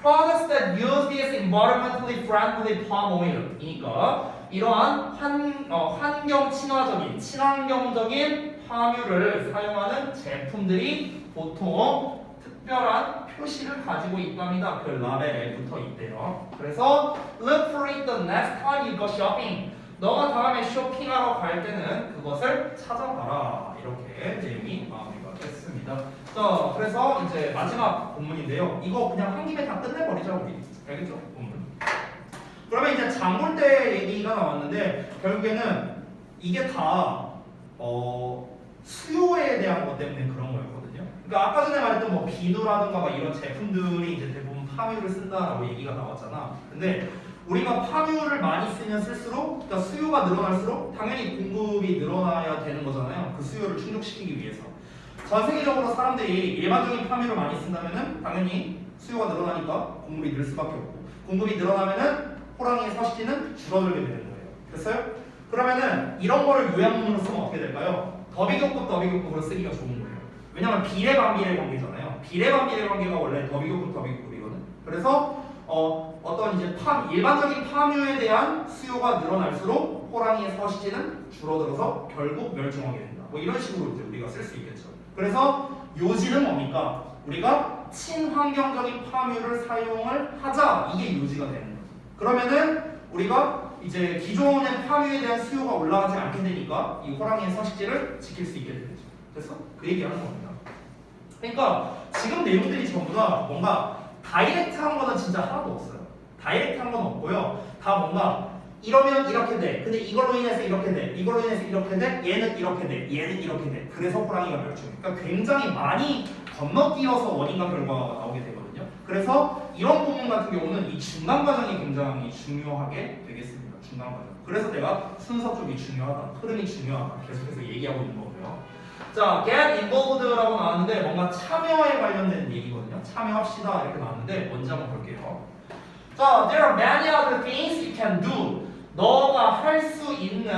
products that use this environmentally friendly palm oil이니까 이러한 환경 친화적인, 친환경적인 파묘를 사용하는 제품들이 보통 특별한 표시를 가지고 있답니다. 그 라벨에 붙어 있대요. 그래서 look for it the next time you go shopping. 너가 다음에 쇼핑하러 갈 때는 그것을 찾아봐라. 이렇게 내용이 마무리가 됐습니다. 자, 그래서 이제 마지막 본문인데요. 이거 그냥 한 김에 다 끝내버리자 우리. 알겠죠? 본문. 그러면 이제 장볼 때 얘기가 나왔는데 결국에는 이게 다 수요에 대한 것 때문에 그런 거였거든요. 그러니까 아까 전에 말했던 뭐 비누라든가 막 이런 제품들이 이제 대부분 파묘를 쓴다라고 얘기가 나왔잖아. 근데 우리가 파묘를 많이 쓰면 쓸수록, 그러니까 수요가 늘어날수록 당연히 공급이 늘어나야 되는 거잖아요. 그 수요를 충족시키기 위해서. 전 세계적으로 사람들이 일반적인 파묘를 많이 쓴다면은 당연히 수요가 늘어나니까 공급이 늘 수밖에 없고, 공급이 늘어나면은 호랑이의 서식지는 줄어들게 되는 거예요. 됐어요? 그러면은 이런 거를 요약문으로 쓰면 어떻게 될까요? 더비교급, 더비교급으로 쓰기가 좋은 거예요. 왜냐면 비례반비례 관계잖아요. 비례반비례 관계가 원래 더비교급, 더비교급이거든. 그래서 어떤 이제 일반적인 파묘에 대한 수요가 늘어날수록 호랑이의 서식지는 줄어들어서 결국 멸종하게 된다. 뭐 이런 식으로 이제 우리가 쓸 수 있겠죠. 그래서 요지는 뭡니까? 우리가 친환경적인 파묘를 사용을 하자. 이게 요지가 되는 거예요. 그러면은 우리가 이제 기존의 파묘에 대한 수요가 올라가지 않게 되니까 이 호랑이의 서식지를 지킬 수 있게 되죠. 그래서 그 얘기하는 겁니다. 그러니까 지금 내용들이 전부 다 뭔가 다이렉트한 거는 진짜 하나도 없어요. 다이렉트한 건 없고요. 다 뭔가 이러면 이렇게 돼. 근데 이걸로 인해서 이렇게 돼. 이걸로 인해서 이렇게 돼. 얘는 이렇게 돼. 얘는 이렇게 돼. 그래서 호랑이가 멸종. 그러니까 굉장히 많이 건너뛰어서 원인과 결과가 나오게 되거든요. 그래서 이런 부분 같은 경우는 이 중간 과정이 굉장히 중요하게 되겠습니다. 중간 과정. 그래서 내가 순서 쪽이 중요하다, 흐름이 중요하다 계속해서 얘기하고 있는 거고요. 자, get involved라고 나왔는데 뭔가 참여에 관련된 얘기거든요. 참여합시다 이렇게 나왔는데 뭔지 한번 볼게요. 자, there are many other things you can do. 너가 할 수 있는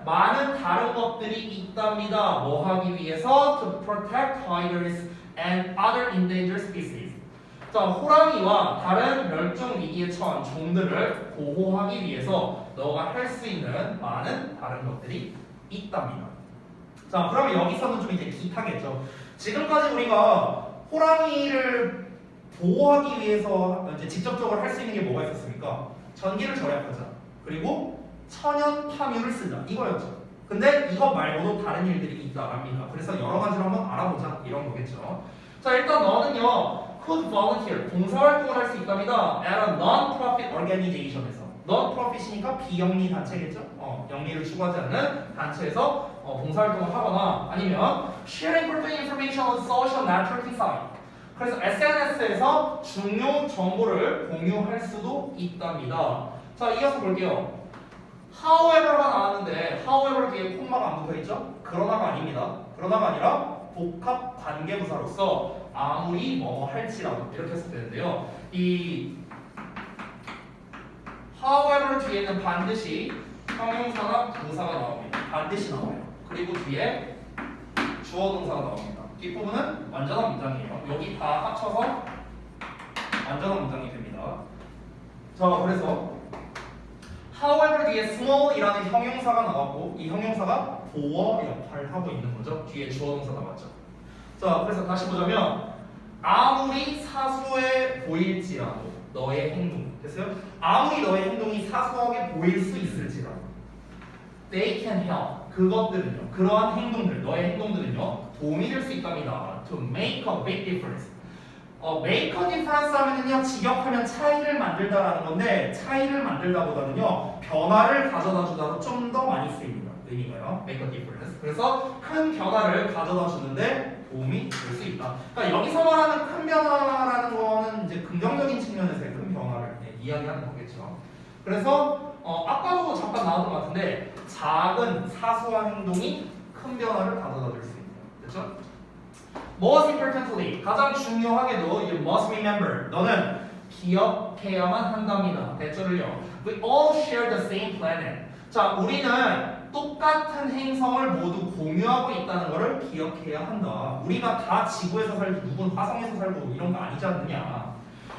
많은 다른 것들이 있답니다. 뭐 하기 위해서? To protect tigers and other endangered species. 자, 호랑이와 다른 멸종 위기에 처한 종들을 보호하기 위해서 너가 할 수 있는 많은 다른 것들이 있답니다. 자, 그러면 여기서는 좀 이제 기타겠죠. 지금까지 우리가 호랑이를 보호하기 위해서 이제 직접적으로 할 수 있는 게 뭐가 있었습니까? 전기를 절약하자. 그리고 천연 파묘를 쓰자. 이거였죠. 근데 이것 말고도 다른 일들이 있다랍니다. 그래서 여러 가지로 한번 알아보자. 이런 거겠죠. 자, 일단 너는요. could volunteer, 봉사활동을 할 수 있답니다. at a non-profit organization에서. non-profit이니까 비영리 단체겠죠? 영리를 추구하지 않는 단체에서 봉사활동을 하거나 아니면 sharing important information on social networking site. 그래서 SNS에서 중요 정보를 공유할 수도 있답니다. 자, 이어서 볼게요. however가 나왔는데 however 뒤에 콤마가 안 붙어있죠? 그러나가 아닙니다. 그러나가 아니라 복합 관계부사로서 아무리 뭐 할지라도 이렇게 해서 되는데요. 이 however 뒤에는 반드시 형용사나 부사가 나옵니다. 반드시 나와요. 그리고 뒤에 주어 동사가 나옵니다. 뒷부분은 완전한 문장이에요. 여기 다 합쳐서 완전한 문장이 됩니다. 자, 그래서 however 뒤에 small이라는 형용사가 나왔고 이 형용사가 보어 역할을 하고 있는 거죠. 뒤에 주어 동사 나왔죠. 자, 그래서 다시 보자면 아무리 사소해 보일지라도 너의 행동 됐어요? 아무리 너의 행동이 사소하게 보일 수 있을지라도 they can help 그것들은요 그러한 행동들 너의 행동들은요 도움이 될 수 있답니다. To make a big difference. make a difference 하면은요 직역하면 차이를 만들다라는 건데 차이를 만들다보다는요 변화를 가져다 주다로 좀 더 많이 쓰입니다. 의미가요. make a difference. 그래서 큰 변화를 가져다 주는데 도움이 될 수 있다. 그러니까 여기서 말하는 큰 변화라는 거는 이제 긍정적인 측면에서의 큰 변화를 이야기하는 거겠죠. 그래서 아까도 잠깐 나왔던 것 같은데 작은 사소한 행동이 큰 변화를 가져다 줄 수 있다. 그렇죠? Most importantly, 가장 중요하게도 you must remember, 너는 기억해야만 한답니다. 대절을요. We all share the same planet. 자, 우리는 똑같은 행성을 모두 공유하고 있다는 것을 기억해야 한다. 우리가 다 지구에서 살고 누군 화성에서 살고 이런 거 아니지 않느냐.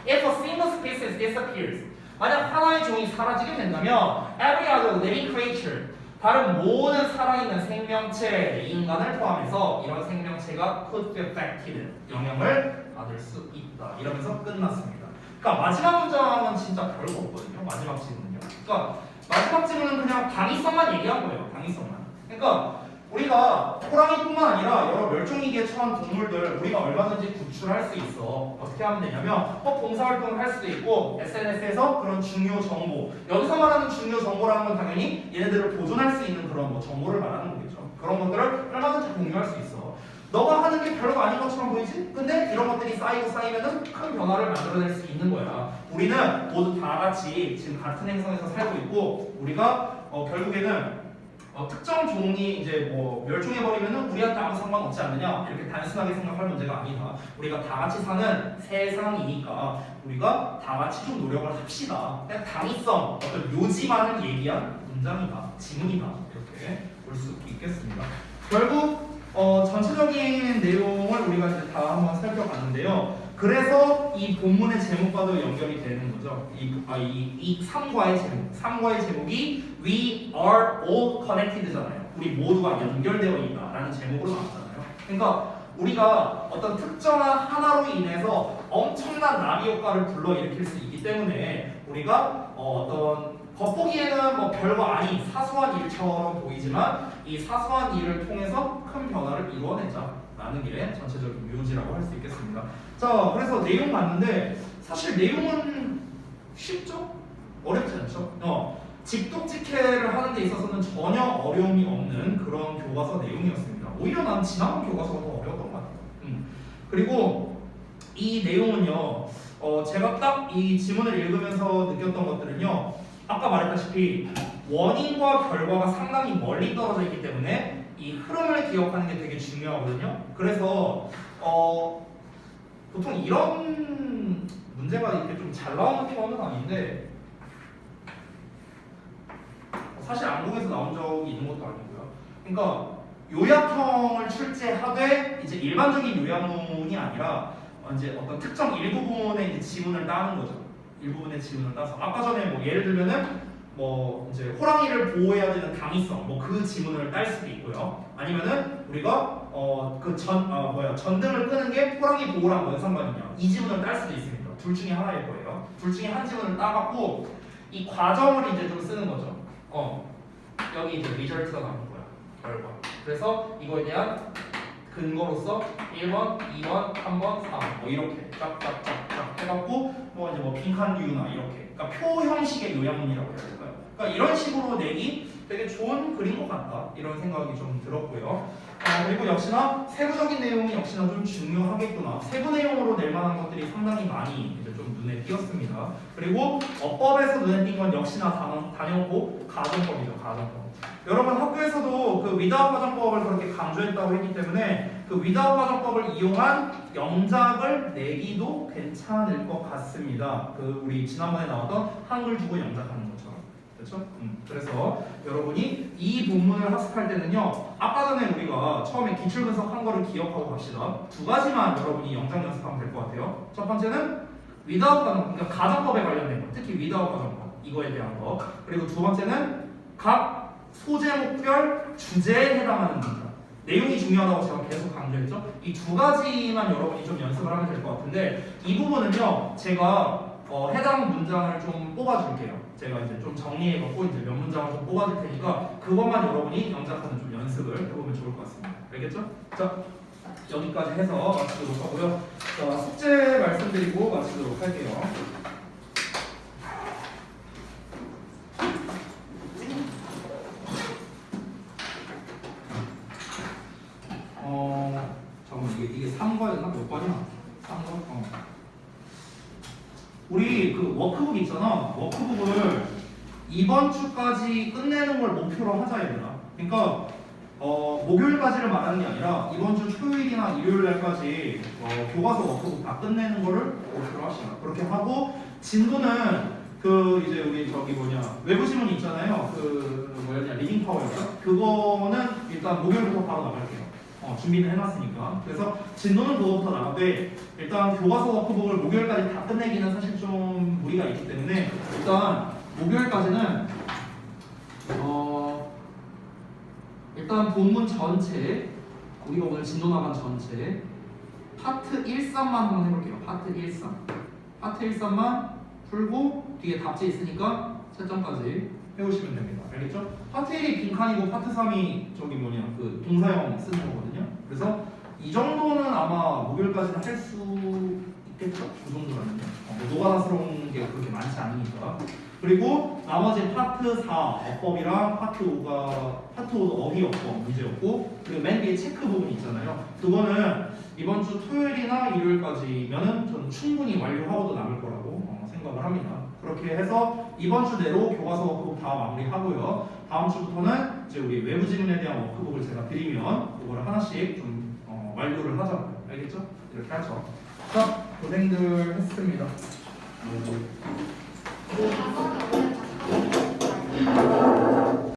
If a single species disappears, 만약 하나의 종이 사라지게 된다면 every other living creature, 다른 모든 살아있는 생명체, 인간을 포함해서 이런 생명체가 could be affected, 영향을 받을 수 있다. 이러면서 끝났습니다. 그러니까 마지막 문장은 진짜 별거 없거든요. 마지막 질문은요. 그러니까 마지막 질문은 그냥 당위성만 얘기한 거예요. 당위성만. 그러니까 우리가 호랑이뿐만 아니라 여러 멸종위기에 처한 동물들 우리가 얼마든지 구출할 수 있어. 어떻게 하면 되냐면 봉사활동을 할 수도 있고 SNS에서 그런 중요 정보, 여기서 말하는 중요 정보라는 건 당연히 얘네들을 보존할 수 있는 그런 정보를 말하는 거겠죠. 그런 것들을 얼마든지 공유할 수 있어. 너가 하는 게 별거 아닌 것처럼 보이지? 근데 이런 것들이 쌓이고 쌓이면은 큰 변화를 만들어낼 수 있는 거야. 우리는 모두 다 같이 지금 같은 행성에서 살고 있고 우리가 결국에는 특정 종이 이제 뭐 멸종해버리면은 우리한테 아무 상관없지 않느냐 이렇게 단순하게 생각할 문제가 아니다. 우리가 다 같이 사는 세상이니까 우리가 다 같이 좀 노력을 합시다. 그냥 당위성 어떤 요지만을 얘기한 문장이다, 지문이다 이렇게 볼 수 있겠습니다. 결국 전체적인 내용을 우리가 이제 다 한번 살펴봤는데요. 그래서 이 본문의 제목과도 연결이 되는 거죠. 이 3과의 제목이 We are all connected잖아요. 우리 모두가 연결되어 있다라는 제목으로 나왔잖아요. 그러니까 우리가 어떤 특정한 하나로 인해서 엄청난 나비 효과를 불러일으킬 수 있기 때문에 우리가 어떤 겉보기에는 뭐 별거 아닌 사소한 일처럼 보이지만 이 사소한 일을 통해서 큰 변화를 이루어내자라는 게 전체적인 묘지라고 할 수 있겠습니다. 자, 그래서 내용 맞는데 사실 내용은 쉽죠? 어렵지 않죠? 직독직해를 하는 데 있어서는 전혀 어려움이 없는 그런 교과서 내용이었습니다. 오히려 난 지난번 교과서가 더 어려웠던 것 같아요. 그리고 이 내용은요, 제가 딱 이 지문을 읽으면서 느꼈던 것들은요, 아까 말했다시피 원인과 결과가 상당히 멀리 떨어져 있기 때문에 이 흐름을 기억하는 게 되게 중요하거든요. 그래서 보통 이런 문제가 이렇게 좀 잘 나오는 편은 아닌데 사실 안공에서 나온 적이 있는 것도 아니고요. 그러니까 요약형을 출제하되 이제 일반적인 요약문이 아니라 이제 어떤 특정 일부분의 이제 지문을 따는 거죠. 일부분의 지문을 따서 아까 전에 뭐 예를 들면은 뭐 이제 호랑이를 보호해야 되는 당위성 뭐 그 지문을 딸 수도 있고요. 아니면은 우리가 전등을 끄는 게 호랑이 보호랑 뭔 상관이냐 이 지문을 딸 수도 있습니다. 둘 중에 하나일 거예요. 둘 중에 한 지문을 따갖고 이 과정을 이제 좀 쓰는 거죠. 여기 이제 리절트가 나오는 거야. 결과. 그래서 이거에 대한 근거로서 1번, 2번, 3번, 4번 뭐 이렇게 쫙쫙쫙쫙 해갖고 뭐 이제 뭐 빈칸 류나 이렇게 그러니까 표 형식의 요약문이라고 해야 될까요? 그러니까 이런 식으로 내기 되게 좋은 글인 것 같다 이런 생각이 좀 들었고요. 그리고 역시나 세부적인 내용이 역시나 좀 중요하겠구나. 세부 내용으로 낼 만한 것들이 상당히 많이 이제 좀 눈에 띄었습니다. 그리고 어법에서 눈에 띈 건 역시나 단연코 가정법이죠. 가정법. 여러분 학교에서도 그 위다우 가정법을 그렇게 강조했다고 했기 때문에 그 위다우 가정법을 이용한 영작을 내기도 괜찮을 것 같습니다. 그 우리 지난번에 나왔던 한글 두고 영작하는 것처럼. 그렇죠? 그래서 여러분이 이 본문을 학습할 때는요. 아까 전에 우리가 처음에 기출 분석한 거를 기억하고 갑시다. 두 가지만 여러분이 영작 연습하면 될 것 같아요. 첫 번째는 위다우 가정법, 그러니까 가정법에 관련된 거, 특히 위다우 가정법 이거에 대한 거. 그리고 두 번째는 각 소제목별 주제에 해당하는 문장. 내용이 중요하다고 제가 계속 강조했죠. 이 두 가지만 여러분이 좀 연습을 하면 될 것 같은데 이 부분은요 제가 해당 문장을 좀 뽑아줄게요. 제가 이제 좀 정리해갖고 이제 몇 문장을 좀 뽑아줄 테니까 그것만 여러분이 영작하는 좀 연습을 해보면 좋을 것 같습니다. 알겠죠? 자 여기까지 해서 마치도록 하고요. 자 숙제 말씀드리고 마치도록 할게요. 잠깐만 이게 3과였나? 몇 과냐? 3과? 우리 그 워크북 있잖아. 워크북을 이번 주까지 끝내는 걸 목표로 하자 얘들아. 그러니까 목요일까지를 말하는 게 아니라 이번 주 토요일이나 일요일 날까지 교과서 워크북 다 끝내는 거를 목표로 하시라. 그렇게 하고 진도는 그 이제 우리 저기 외부 지문 있잖아요. 그 뭐였냐 리딩 파워였죠. 그거는 일단 목요일부터 바로 나갈게요. 준비는 해놨으니까. 그래서 진도는 그거부터 나가되 일단 교과서 워크북을 목요일까지 다 끝내기는 사실 좀 무리가 있기 때문에 일단 목요일까지는 일단 본문 전체 우리가 오늘 진도 나간 전체 파트 1, 3만 한번 해볼게요. 파트 1, 3 파트 1, 3만 풀고 뒤에 답지 있으니까 채점까지 해오시면 됩니다. 알겠죠? 파트 1이 빈칸이고 파트 3이 그 동사형 쓰는 거거든요. 그래서 이 정도는 아마 목요일까지는 할 수 있겠죠? 그 정도라면요. 노가다스러운 게 그렇게 많지 않으니까. 그리고 나머지 파트 4 어법이랑 파트 5도 어휘 어법 문제였고 그리고 맨 뒤에 체크 부분 있잖아요. 그거는 이번 주 토요일이나 일요일까지면은 저는 충분히 완료하고도 남을 거라고 생각을 합니다. 그렇게 해서 이번 주 내로 교과서 워크북 다 마무리하고요. 다음 주부터는 이제 우리 외부 지문에 대한 워크북을 제가 드리면 그거를 하나씩 좀 완료를 하자고요. 알겠죠? 이렇게 하죠. 자, 고생들 했습니다. 다섯